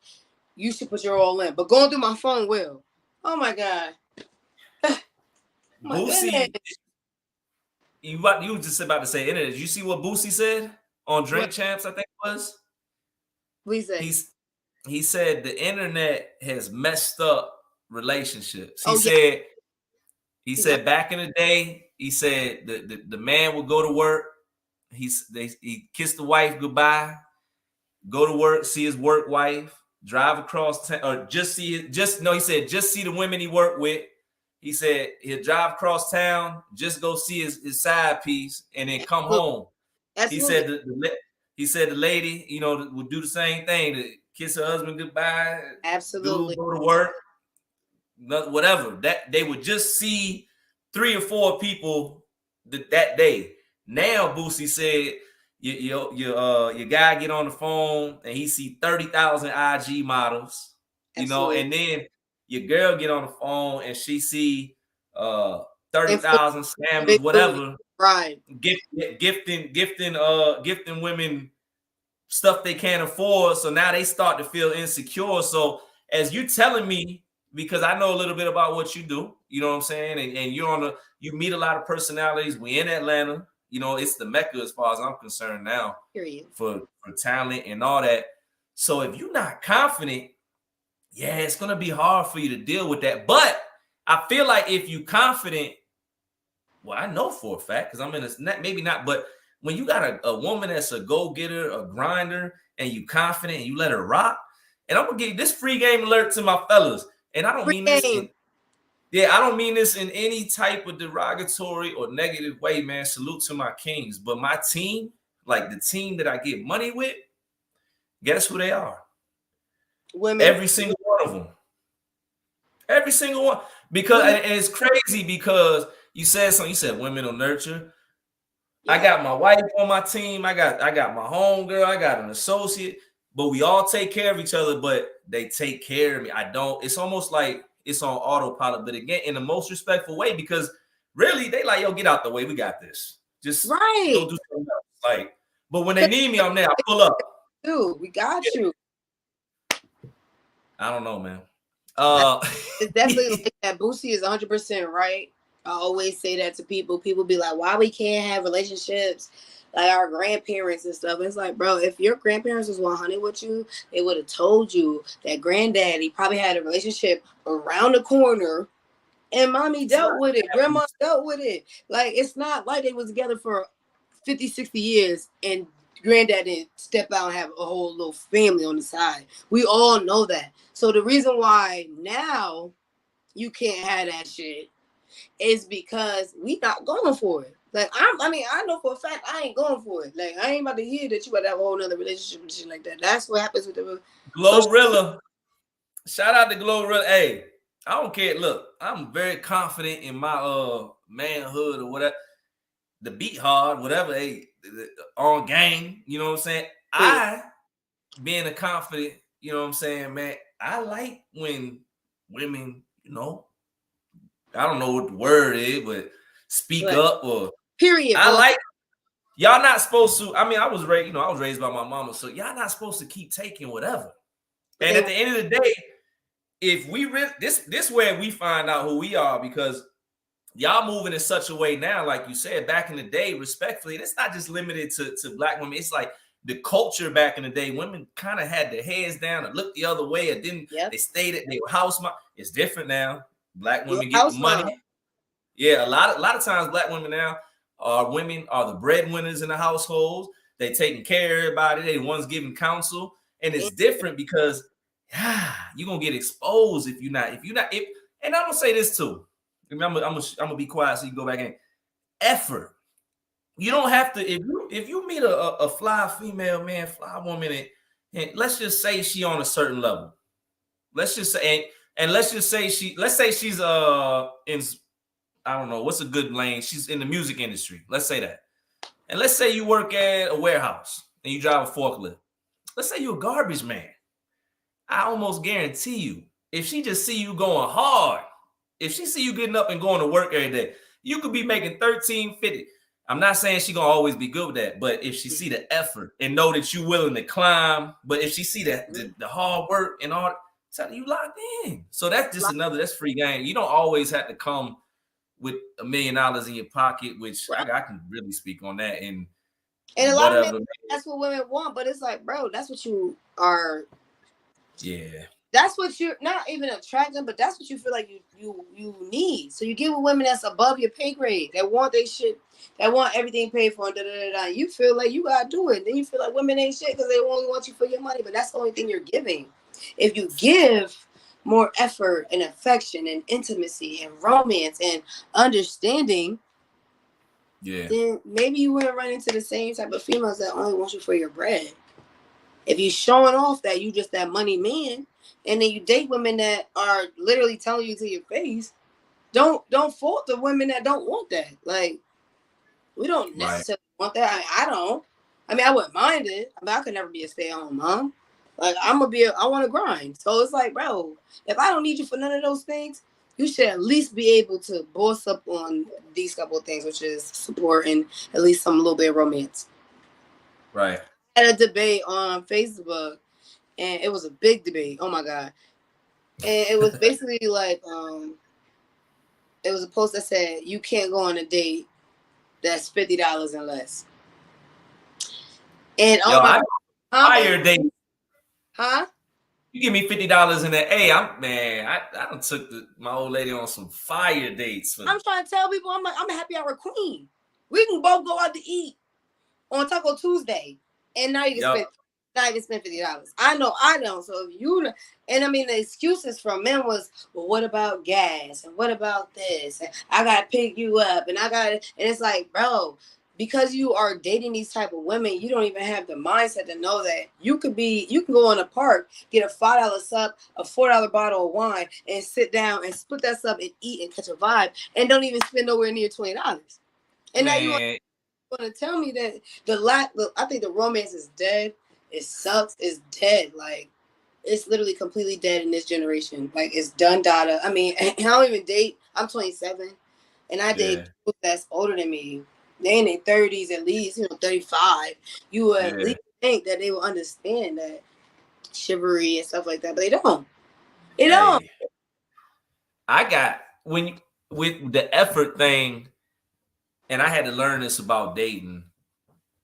you should put your all in. But going through my phone will. Oh my God. Boosie, you were just about to say internet. Did you see what Boosie said on Drink Champs, I think it was? What he said? He said the internet has messed up relationships. He said back in the day, he said the man would go to work. He kissed the wife goodbye, go to work, see his work wife, drive across town, or he said just see the women he worked with. He said he'll drive across town, just go see his side piece, and then come home. Absolutely. He said the lady, would do the same thing, to kiss her husband goodbye. Absolutely. Go to work, whatever. That they would just see 3 or 4 people that day. Now Boosie said your guy get on the phone and he see 30,000 IG models, Absolutely. and then your girl get on the phone and she see 30,000 scammers, whatever, right? Gifting women stuff they can't afford. So now they start to feel insecure. So as you telling me, because I know a little bit about what you do, you know what I'm saying, and you meet a lot of personalities. We in Atlanta, it's the Mecca as far as I'm concerned now. Period. For talent and all that. So if you're not confident, yeah, it's gonna be hard for you to deal with that. But I feel like if you confident, well, I know for a fact because I'm in a maybe not, but when you got a woman that's a go-getter, a grinder, and you confident and you let her rock, and I'm gonna give this free game alert to my fellas, and I don't mean this I don't mean this in any type of derogatory or negative way, man. Salute to my kings, but my team, like the team that I get money with, guess who they are? Women. Every single one of them. Every single one. Because and it's crazy because you said something. You said women will nurture. Yeah. I got my wife on my team. I got my homegirl. I got an associate. But we all take care of each other. But they take care of me. I don't. It's almost like it's on autopilot. But again, in the most respectful way, because really they like, yo, get out the way. We got this. Just go do something else. Like, but when they need me, I'm there. I pull up. Dude, we got you. I don't know, man. It's definitely like that. Boosie is 100% right. I always say that to people. People be like, why we can't have relationships like our grandparents and stuff. It's like, bro, if your grandparents was 100 with you, they would have told you that granddaddy probably had a relationship around the corner and mommy dealt with it. Grandma dealt with it. Like, it's not like they was together for 50, 60 years and granddad didn't step out and have a whole little family on the side. We all know that. So the reason why now you can't have that shit is because we not going for it. Like, I know for a fact I ain't going for it. Like, I ain't about to hear that you about to have a whole nother relationship and shit like that. That's what happens with the Glorilla. Shout out to Glorilla. Hey, I don't care. Look, I'm very confident in my manhood or whatever. The beat hard, whatever. Hey, on game. You know what I'm saying? I being a confident, you know what I'm saying, man. I like when women, I don't know what the word is, but speak up or period. I like y'all not supposed to. I mean, I was raised by my mama, so y'all not supposed to keep taking whatever. And at the end of the day, if we this where we find out who we are, because y'all moving in such a way now, like you said, back in the day, respectfully, and it's not just limited to black women. It's like the culture back in the day, women kind of had their heads down and looked the other way or didn't. Yep. They stayed at they were house mom. It's different now. Black women get the money. Mom. Yeah, a lot of times black women now are the breadwinners in the households. They taking care of everybody. They the ones giving counsel. And it's different because you're gonna get exposed if you're not. And I'm gonna say this too. I'm gonna be quiet so you can go back in. Effort. You don't have to, if you meet a fly female, man, fly woman, and let's just say she on a certain level. Let's just say and let's say she's in, I don't know, what's a good lane? She's in the music industry. Let's say that. And let's say you work at a warehouse and you drive a forklift. Let's say you're a garbage man. I almost guarantee you, if she just see you going hard, if she see you getting up and going to work every day, you could be making $13.50. I'm not saying she gonna always be good with that, but if she see the effort and know that you willing to climb, but if she see that the hard work and all, tell you locked in. So that's just that's free game. You don't always have to come with $1 million in your pocket, which I can really speak on that. And a lot of men, that's what women want, but it's like, bro, that's what you are. Yeah. That's what you're not even attracting, but that's what you feel like you need. So you get with women that's above your pay grade, that want their shit, that want everything paid for, and you feel like you gotta do it. Then you feel like women ain't shit because they only want you for your money, but that's the only thing you're giving. If you give more effort and affection and intimacy and romance and understanding, then maybe you wouldn't run into the same type of females that only want you for your bread. If you showing off that you just that money man, and then you date women that are literally telling you to your face, don't fault the women that don't want that. Like, we don't necessarily want that. I don't. I mean, I wouldn't mind it, but I could never be a stay-at-home mom. Like I want to grind. So it's like, bro, if I don't need you for none of those things, you should at least be able to boss up on these couple of things, which is support and at least some little bit of romance. Right. I had a debate on Facebook, and it was a big debate. Oh my god! And it was basically like, it was a post that said you can't go on a date that's $50 and less. And Yo, I fire date. Huh? You give me $50 in that. Hey, I done took my old lady on some fire dates. I'm trying to tell people, I'm a happy hour queen. We can both go out to eat on Taco Tuesday, and now you can spend $50. I know I don't. So if you, and I mean the excuses from men was, well, what about gas and what about this? And I gotta pick you up, and it's like, bro, because you are dating these type of women, you don't even have the mindset to know that you can go in a park, get a $5 sub, a $4 bottle of wine, and sit down and split that sub and eat and catch a vibe, and don't even spend nowhere near $20. And now you want to tell me that I think the romance is dead. It sucks. It's dead. Like, it's literally completely dead in this generation. Like, it's done data. I mean, I don't even date. I'm 27, and I date people that's older than me. They in their 30s at least, 35. You would at least think that they will understand that chivalry and stuff like that, but they don't. They don't. I got with the effort thing, and I had to learn this about dating.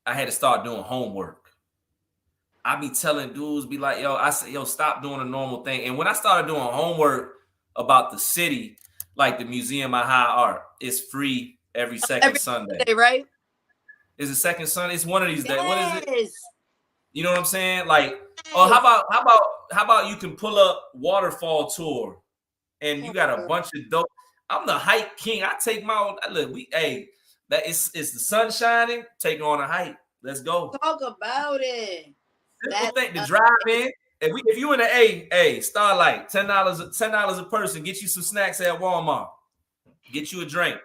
I had to start doing homework. I be telling dudes, be like, I say, stop doing a normal thing. And when I started doing homework about the city, like the Museum of High Art, it's free every second Sunday. Right? Is it second Sunday? It's one of these days. What is it? You know what I'm saying? Like, oh, how about you can pull up waterfall tour, and you got a bunch of dope. I'm the hike king. I take my own. Look, that is the sun shining. Take on a hike. Let's go. Talk about it. Simple thing to drive in. If you in the Starlight, $10 a person. Get you some snacks at Walmart. Get you a drink.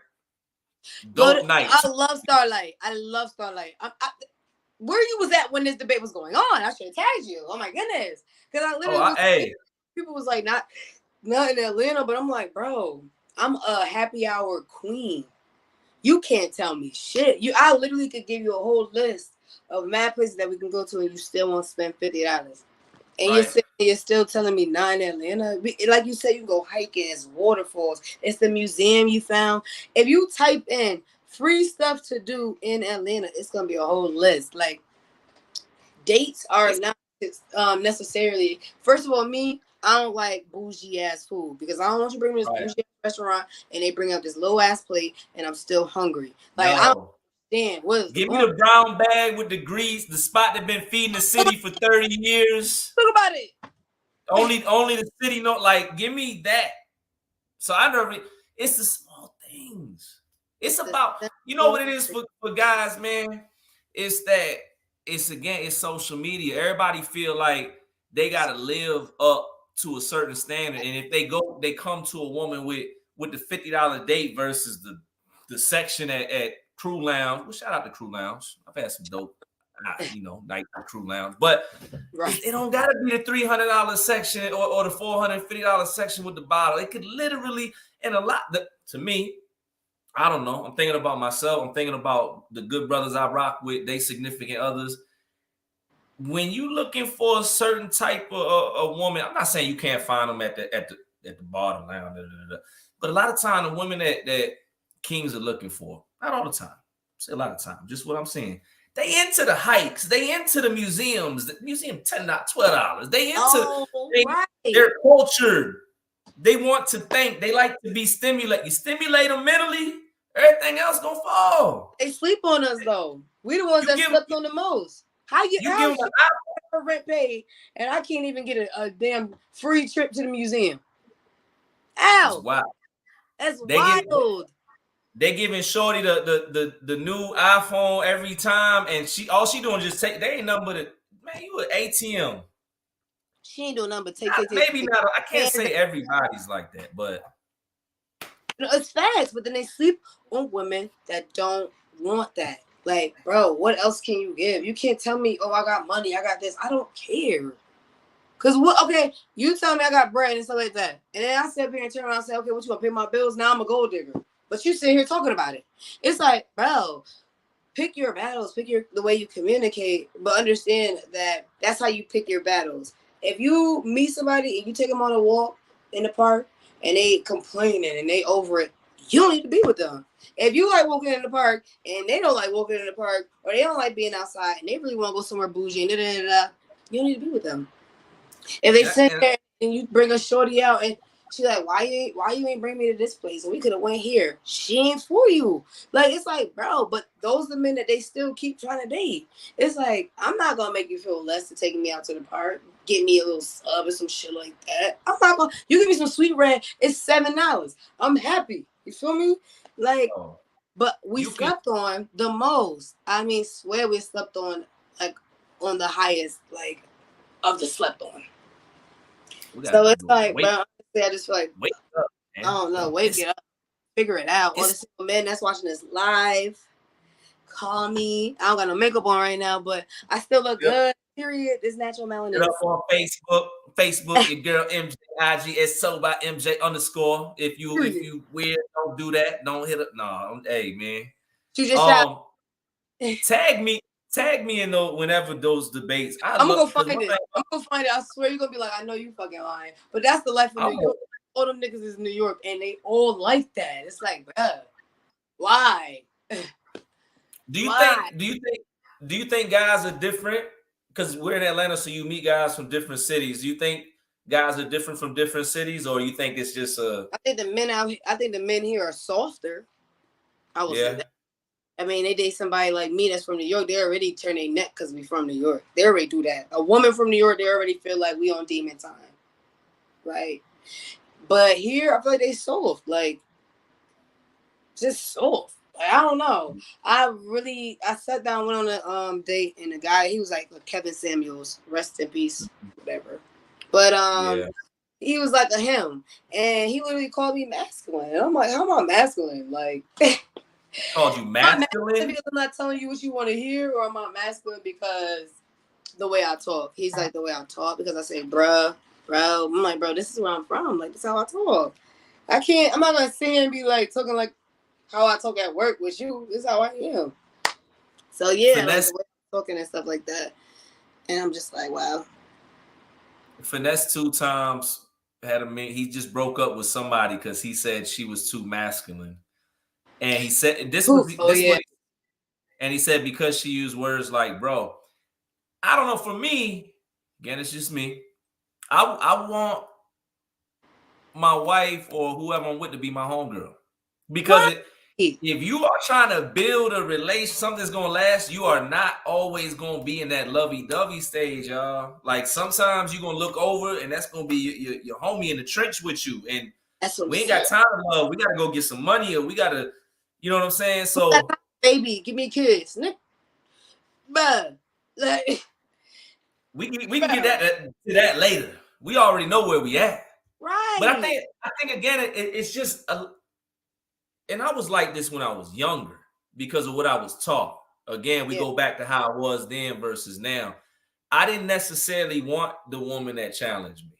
Dope night. I love Starlight. Where you was at when this debate was going on? I should have tagged you. Oh my goodness, because I literally people was like not in Atlanta, but I'm like, bro, I'm a happy hour queen. You can't tell me shit. I literally could give you a whole list of mad places that we can go to, and you still won't spend $50. And you're still telling me not in Atlanta. Like you said, you can go hiking. It's waterfalls. It's the museum you found. If you type in free stuff to do in Atlanta, it's gonna be a whole list. Like, dates are not necessarily. First of all, I don't like bougie ass food, because I don't want you to bring me this bougie ass restaurant and they bring out this low ass plate and I'm still hungry. Like, I don't understand. Give me the brown bag with the grease, the spot that been feeding the city for 30 years. Talk about it. Only the city know. Like, give me that. So I never. It's the small things. It's about, you know what it is for guys, man. It's that it's social media. Everybody feel like they gotta live up to a certain standard, and if they come to a woman with the $50 date versus the section at Crew Lounge. Well, shout out to Crew Lounge. I've had some dope, night Crew Lounge, but it don't gotta be the $300 section or the $450 section with the bottle. It could literally, and a lot to me. I don't know. I'm thinking about myself. I'm thinking about the good brothers I rock with, they significant others. When you looking for a certain type of woman, I'm not saying you can't find them at the bottom lounge, but a lot of time the women that kings are looking for, not all the time, say a lot of time, just what I'm saying. They into the hikes, they into the museums. The museum $10, $12. They into they're cultured. They want to think. They like to be stimulated. You stimulate them mentally, everything else gonna fall. They sleep on us though. We the ones that slept on the most. How give them rent paid and I can't even get a damn free trip to the museum? Ow! Wow, that's wild. They giving Shorty the new iPhone every time, and all she doing just take. They ain't nothing but you an ATM. She ain't doing nothing but take. Maybe not. I can't say everybody's like that, but it's facts. But then they sleep on women that don't want that. Like, bro, what else can you give? You can't tell me, oh, I got money, I got this. I don't care. Cause what? Okay, you tell me I got bread and stuff like that, and then I sit up here and turn around and say, okay, what you gonna pay my bills? Now I'm a gold digger. But you sit here talking about it. It's like, bro, pick your battles, the way you communicate, but understand that that's how you pick your battles. If you meet somebody and you take them on a walk in the park and they complaining and they over it, you don't need to be with them. If you like walking in the park and they don't like walking in the park, or they don't like being outside and they really want to go somewhere bougie and you don't need to be with them. If they sit there and you bring a shorty out and she's like, why you ain't bring me to this place? And we could have went here. She ain't for you. Like, it's like, bro, but those are the men that they still keep trying to date. It's like, I'm not gonna make you feel less to taking me out to the park. Get me a little sub or some shit like that. I'm not gonna, you give me some sweet red, it's $7. I'm happy. You feel me? Like, but we slept on the most. I mean, swear we slept on like on the highest, like, of the slept on. So it's like, bro, I just feel like, wake up, man. I don't know, wake it up, figure it out. All the single men that's watching this live, call me. I don't got no makeup on right now, but I still look good. Period. This natural melanin. Get up on Facebook, your girl MJ, IG is so by MJ _. If you weird, don't do that. Don't hit it. No, hey man. You just tag me in those whenever those debates. I'm gonna go find it. I'm gonna find it. I swear you're gonna be like, I know you fucking lying, but that's the life of New York. All them niggas is New York, and they all like that. It's like, bruh, why? Do you think guys are different? Because we're in Atlanta, so you meet guys from different cities. Do you think guys are different from different cities, or you think it's just I think the men here are softer. I will say that. I mean, they date somebody like me that's from New York. They already turn their neck because we from New York. They already do that. A woman from New York, they already feel like we on demon time, right? But here, I feel like they soft, like just soft. Like, I don't know. I sat down, went on a date, and the guy, he was like Kevin Samuels, rest in peace, whatever. But he was like a him, and he literally called me masculine. And I'm like, how am I masculine? Like. Called you masculine? Because I'm not telling you what you want to hear, or am I masculine because the way I talk? He's like, the way I talk, because I say, bro. I'm like, bro, this is where I'm from. Like, this is how I talk. I'm not going to sit here and be like talking like how I talk at work with you. This is how I am. So, yeah, like the way I'm talking and stuff like that. And I'm just like, wow. Finesse 2 times he just broke up with somebody because he said she was too masculine. And he said and he said because she used words like, bro, I don't know. For me, again, it's just me. I want my wife or whoever I'm with to be my homegirl. Because if you are trying to build a relation, something's gonna last, you are not always gonna be in that lovey-dovey stage, y'all. Like sometimes you're gonna look over and that's gonna be your homie in the trench with you. And we ain't got time to love. We gotta go get some money, or we gotta. You know what I'm saying? So, baby, give me a kiss, but like, we can get to that later. We already know where we at, right? But I think again, it's just and I was like this when I was younger because of what I was taught. Again, we go back to how I was then versus now. I didn't necessarily want the woman that challenged me,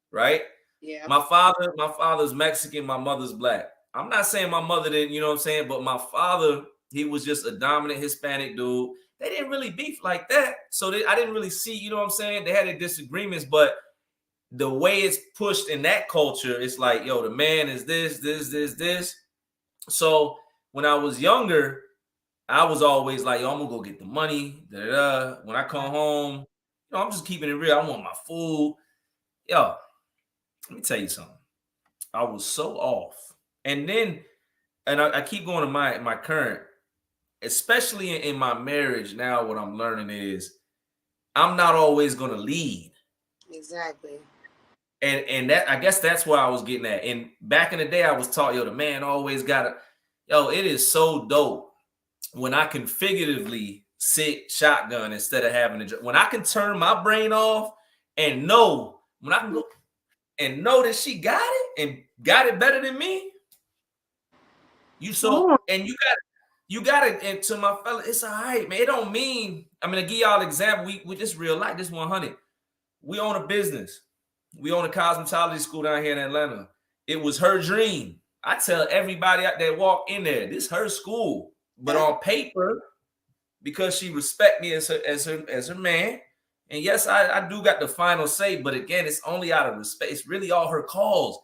right? Yeah. My father's Mexican, my mother's black. I'm not saying my mother didn't, you know what I'm saying, but my father, he was just a dominant Hispanic dude. They didn't really beef like that. So I didn't really see, you know what I'm saying? They had their disagreements, but the way it's pushed in that culture, it's like, yo, the man is this. So when I was younger, I was always like, yo, I'm gonna go get the money. When I come home, you know, I'm just keeping it real. I want my food. Yo, let me tell you something. I was so off. And then, I keep going to my current, especially in my marriage now, what I'm learning is I'm not always going to lead. Exactly. And that, I guess that's where I was getting at. And back in the day, I was taught, yo, the man always got to, yo, it is so dope when I can figuratively sit shotgun instead of having to, when I can turn my brain off and know, when I can go and know that she got it and got it better than me. And you gotta, and to my fella, it's all right, man. It don't mean, I mean, to give y'all an example, we just real life, this 100. We own a business. We own a cosmetology school down here in Atlanta. It was her dream. I tell everybody out there walk in there, this her school. But on paper, because she respect me as her man, and yes, I do got the final say, but again, it's only out of respect. It's really all her calls.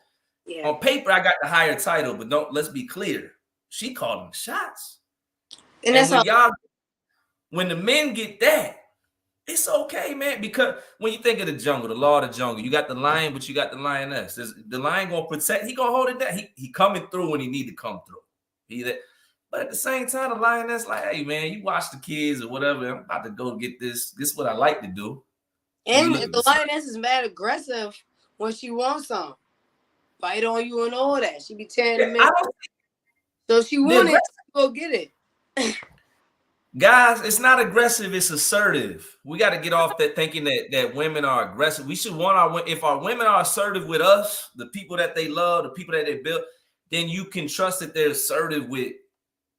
Yeah. On paper, I got the higher title, but let's be clear. She called them shots. And when the men get that, it's okay, man. Because when you think of the jungle, the law of the jungle, you got the lion, but you got the lioness. The lion gonna protect. He gonna hold it down. He coming through when he need to come through. But at the same time, the lioness like, hey, man, you watch the kids or whatever. I'm about to go get this. This is what I like to do. And the lioness is mad aggressive when she wants some. Fight on you and all that. She be tearing them in. So she wanted to go get it. Guys, it's not aggressive, it's assertive. We got to get off that thinking that women are aggressive. We should want if our women are assertive with us, the people that they love, the people that they build, then you can trust that they're assertive with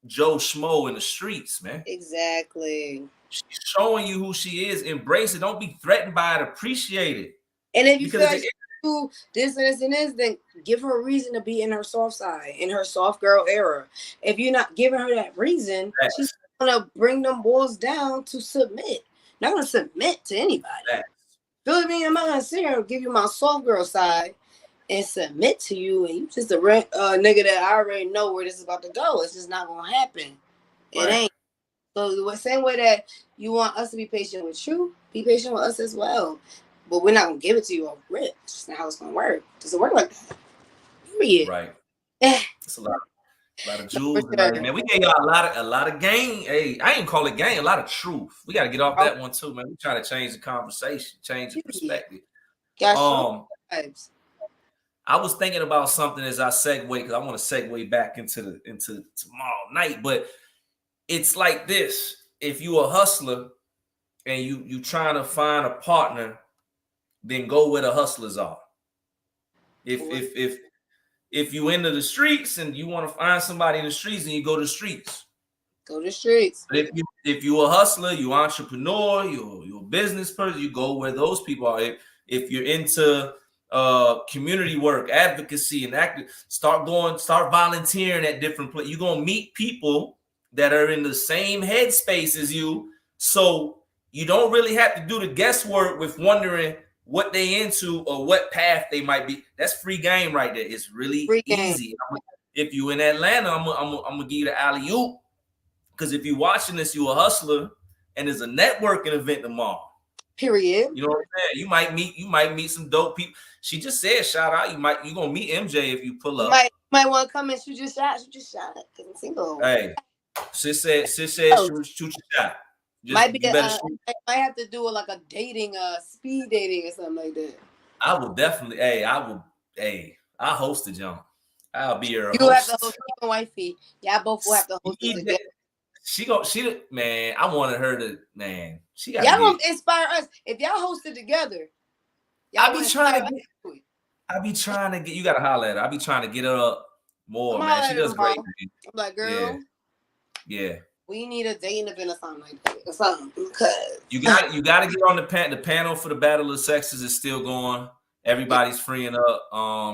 Joe Schmo in the streets, man. Exactly. She's showing you who she is. Embrace it. Don't be threatened by it. Appreciate it. And if you feel like do this and this and this, then give her a reason to be in her soft side, in her soft girl era. If you're not giving her that reason, she's gonna bring them boys down to submit. Not gonna submit to anybody. Feel me? I'm not gonna sit here and give you my soft girl side and submit to you, and you just a nigga that I already know where this is about to go. It's just not gonna happen. It ain't. So the same way that you want us to be patient with you, be patient with us as well. But we're not gonna give it to you on rip. It's just not how it's gonna work. It doesn't work like that. Period. Right. It's a lot of jewels tonight, man. We gave y'all a lot of game. Hey, I ain't call it game, a lot of truth. We got to get off that one too, man. We trying to change the conversation, change the perspective. I was thinking about something as I segue, because I want to segue back into tomorrow night. But it's like this: if you a hustler and you trying to find a partner, then go where the hustlers are. If you into the streets and you want to find somebody in the streets, then you go to the streets. Go to the streets. But if you a hustler, you entrepreneur, you're a business person, you go where those people are. If you're into community work, advocacy, and start volunteering at different places. You're gonna meet people that are in the same headspace as you, so you don't really have to do the guesswork with wondering what they into or what path they might be. That's free game right there. It's really easy. If you in Atlanta, I'm gonna give you the alley-oop, because if you're watching this, you a hustler, and there's a networking event tomorrow. Period. You know what I'm saying? You might meet some dope people. She just said shout out. You gonna meet MJ if you pull up. Might want to come and shoot your shot. Because I'm single. Hey, sis said shoot your shot. Might might have to do like a dating, speed dating or something like that. I will definitely. I hosted y'all. I'll be your host. You have to host your wifey. Y'all both will have to host it together. Man, I wanted her to, man. Y'all gonna inspire us. If y'all host it together, I be trying to get, you gotta holler at her. I be trying to get her up more, man. She does great. I'm like, girl. Yeah. We need a dating event or something like that. Or something. Because you got to get on the panel for the Battle of Sexes is still going. Everybody's freeing up.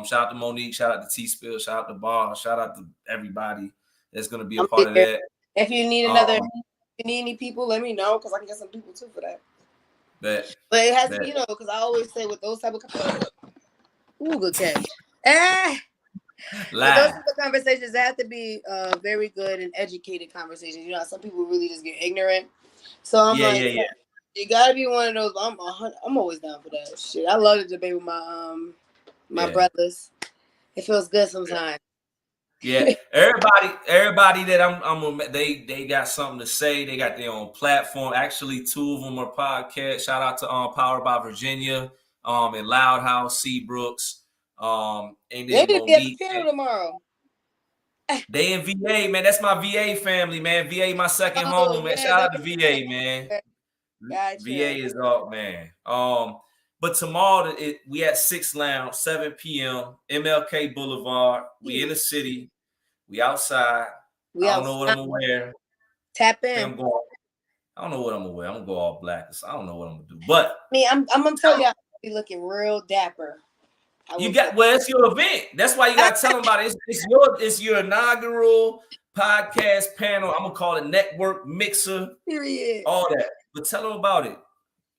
Shout out to Monique, shout out to T-Spill, shout out to Bar, shout out to everybody that's gonna be a part of that. If you need if you need any people, let me know, because I can get some people too for that. But it has to be, because I always say with those type of good catch. Those type of conversations have to be very good and educated conversations. Some people really just get ignorant. So I'm you gotta be one of those. I'm always down for that shit. I love to debate with my brothers. It feels good sometimes. Yeah, everybody that they got something to say. They got their own platform. Actually, 2 of them are podcasts. Shout out to Powered by Virginia, and Loud House, Seabrooks, and then they be at the panel tomorrow. They in VA, man. That's my VA family, man. VA, my second home, man. Shout out to VA, man. Gotcha. VA is up, man. But tomorrow we at 6 Lounge, 7 p.m. MLK Boulevard. We in the city. We outside. I don't know what I'm gonna wear. Tap in. I'm going. I don't know what I'm gonna wear. I'm gonna go all black. I don't know what I'm gonna do. But I'm gonna tell you, I'll be looking real dapper. You got it's your event. That's why you gotta tell them about it. It's your inaugural podcast panel. I'm gonna call it network mixer. Period. All that. But tell them about it.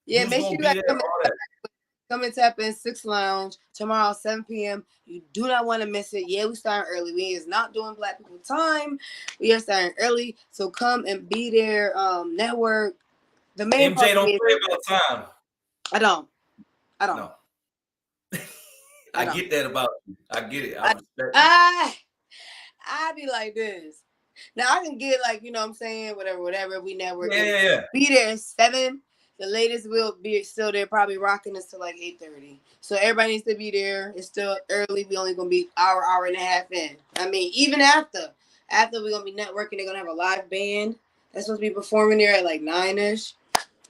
Yeah, Who's make sure you guys come and tap in 6 Lounge tomorrow 7 p.m. You do not want to miss it. Yeah, we starting early. We is not doing Black people time. We are starting early, so come and be there. Network. The main MJ don't play about time. I don't. No. I get that about you. I get it. I respect it. I be like this. Now I can get like, you know what I'm saying, whatever. We network. Yeah. Be there at 7. The latest will be still there, probably rocking us till like 8:30. So everybody needs to be there. It's still early. We only gonna be hour and a half in. I mean, even after we're gonna be networking, they're gonna have a live band that's supposed to be performing there at like 9ish.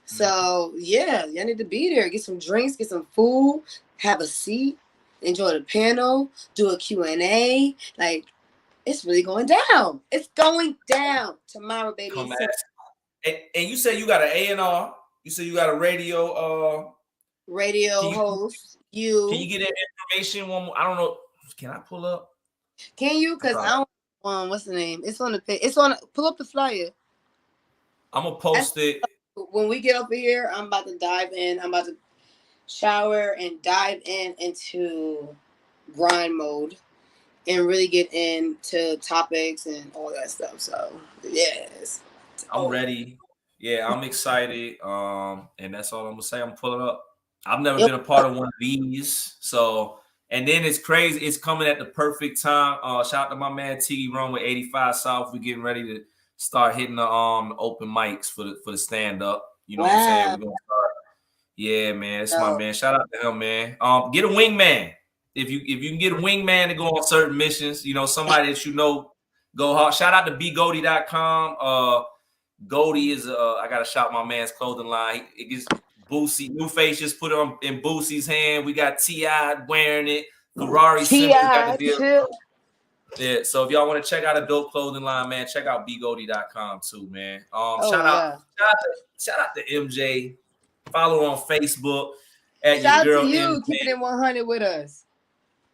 So yeah, y'all need to be there. Get some drinks, get some food, have a seat, enjoy the panel, do a Q&A. Like, it's really going down. It's going down tomorrow, baby. And you say you got an A&R. You say you got a radio host. Can you get that information one more? I don't know. Can I pull up? Can you? Because I don't what's the name? It's on the page. It's on pull up the flyer. I'm gonna post it. When we get over here, I'm about to dive in. I'm about to shower and dive into grind mode and really get into topics and all that stuff. So yes. I'm ready. Yeah, I'm excited. And that's all I'm gonna say. I'm pulling up. I've never been a part of one of these. So, and then it's crazy. It's coming at the perfect time. Shout out to my man Tiggy Run with 85 South. We're getting ready to start hitting the open mics for the stand up. You know what I'm saying? We're gonna start. Yeah, man. It's my man. Shout out to him, man. Get a wingman. If you can get a wingman to go on certain missions, you know, somebody that you know, go hard. Shout out to bgoldie.com. Goldie is I gotta shout my man's clothing line. It gets Boosie, New Face just put it in Boosie's hand. We got T.I. wearing it. Ferrari got the deal. Yeah, so if y'all want to check out a dope clothing line, man, check out bgoldie.com too, man. Shout out to MJ. Follow her on Facebook at Shout Yagirl out to you, Mj. keeping it 100 with us.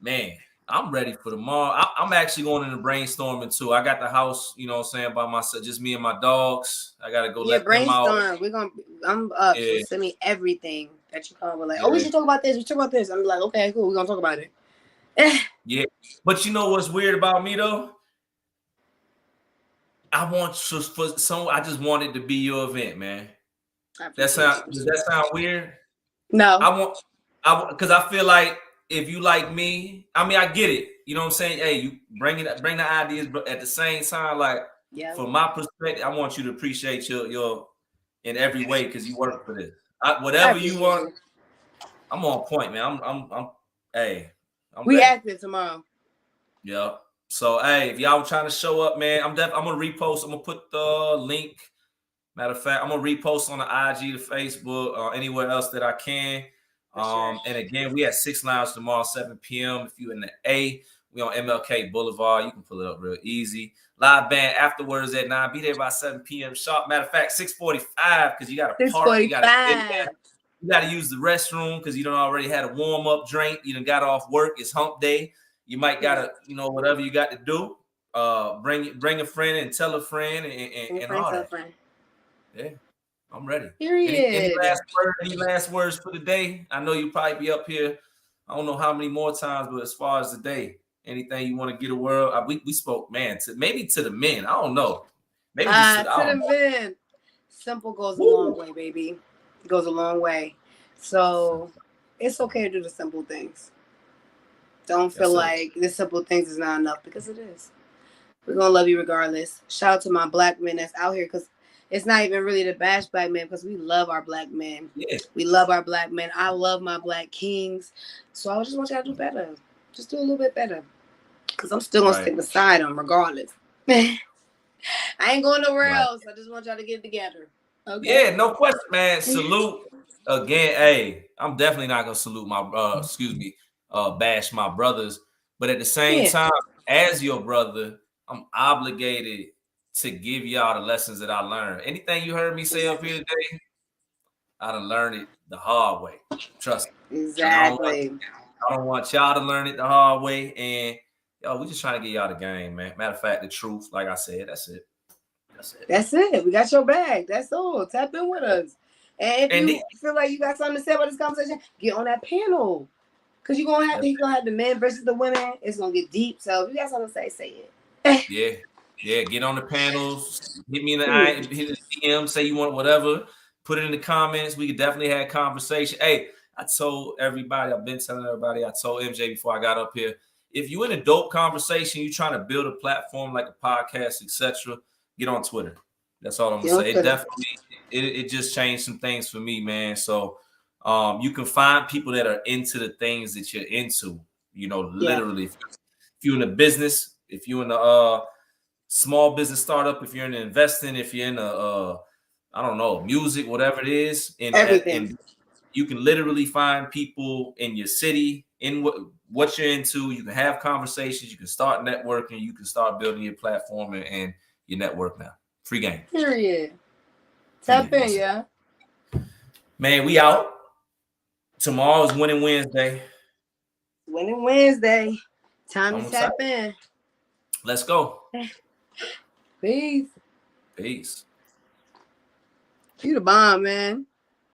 Man, I'm ready for tomorrow. I'm actually going into brainstorming too. I got the house, you know what I'm saying, by myself, just me and my dogs. I gotta go let them out. I'm up. So send me everything that you come with. Like, we should talk about this. We talk about this. I'm like, okay, cool. We're gonna talk about it. Yeah, but you know what's weird about me though? I just want it to be your event, man. Does that sound weird? No. Because I feel like if you like me, I mean, I get it. You know what I'm saying? Hey, you bring the ideas, but at the same time, like from my perspective, I want you to appreciate your in every way because you work for this. Whatever you want, I'm on point, man. I'm active tomorrow. Yeah. So hey, if y'all trying to show up, man, I'm gonna repost. I'm gonna put the link. Matter of fact, I'm gonna repost on the IG, the Facebook, or anywhere else that I can. And again, we at 6 Lounge tomorrow, 7 p.m. If you're in the A, we on MLK Boulevard. You can pull it up real easy. Live band afterwards at 9. Be there by 7 p.m. sharp. Matter of fact, 6:45 because you got to park. You got to use the restroom because you don't already had a warm up drink. You done got off work. It's hump day. You might gotta, whatever you got to do. Bring a friend and tell a friend and all that. Yeah, I'm ready. Period. Any last words for the day? I know you probably be up here. I don't know how many more times, but as far as the day, anything you want to get a word? We spoke, man, maybe to the men. I don't know. Maybe just to the men. Simple goes a long way, baby. It goes a long way. So it's okay to do the simple things. Don't feel like the simple things is not enough because it is. We're gonna love you regardless. Shout out to my black men that's out here because it's not even really to bash black men because we love our black men. Yeah. We love our black men. I love my black kings. So I just want y'all to do better. Just do a little bit better. Because I'm still going to stick beside them regardless. I ain't going nowhere else. I just want y'all to get it together. Okay? Yeah, no question, man. Salute again. Hey, I'm definitely not going to salute my, bash my brothers. But at the same time, as your brother, I'm obligated to give y'all the lessons that I learned. Anything you heard me say up here today, I done learned it the hard way. Trust me. Exactly. I don't want y'all to learn it the hard way. And yo, we just trying to get y'all the game, man. Matter of fact, the truth, like I said, that's it. That's it. We got your bag. That's all. Tap in with us. And if you feel like you got something to say about this conversation, get on that panel. Because you're gonna have the men versus the women. It's gonna get deep. So if you got something to say it. Yeah. Get on the panels. Hit me in the DM. Say you want whatever. Put it in the comments. We could definitely have conversation. Hey, I told everybody. I've been telling everybody. I told MJ before I got up here. If you in a dope conversation, you trying to build a platform like a podcast, etc. Get on Twitter. That's all I'm gonna say. It definitely it just changed some things for me, man. So you can find people that are into the things that you're into. You know, literally. If you're in a business, if you're in a small business startup, if you're in investing, if you're in a I don't know, music, whatever it is, and you can literally find people in your city in what you're into. You can have conversations. You can start networking. You can start building your platform and your network now. Free game. Period. Tap in, yeah. Man, we out. Tomorrow is Winning Wednesday. Winning Wednesday. Time to tap in. Let's go. Peace. Peace. You the bomb, man.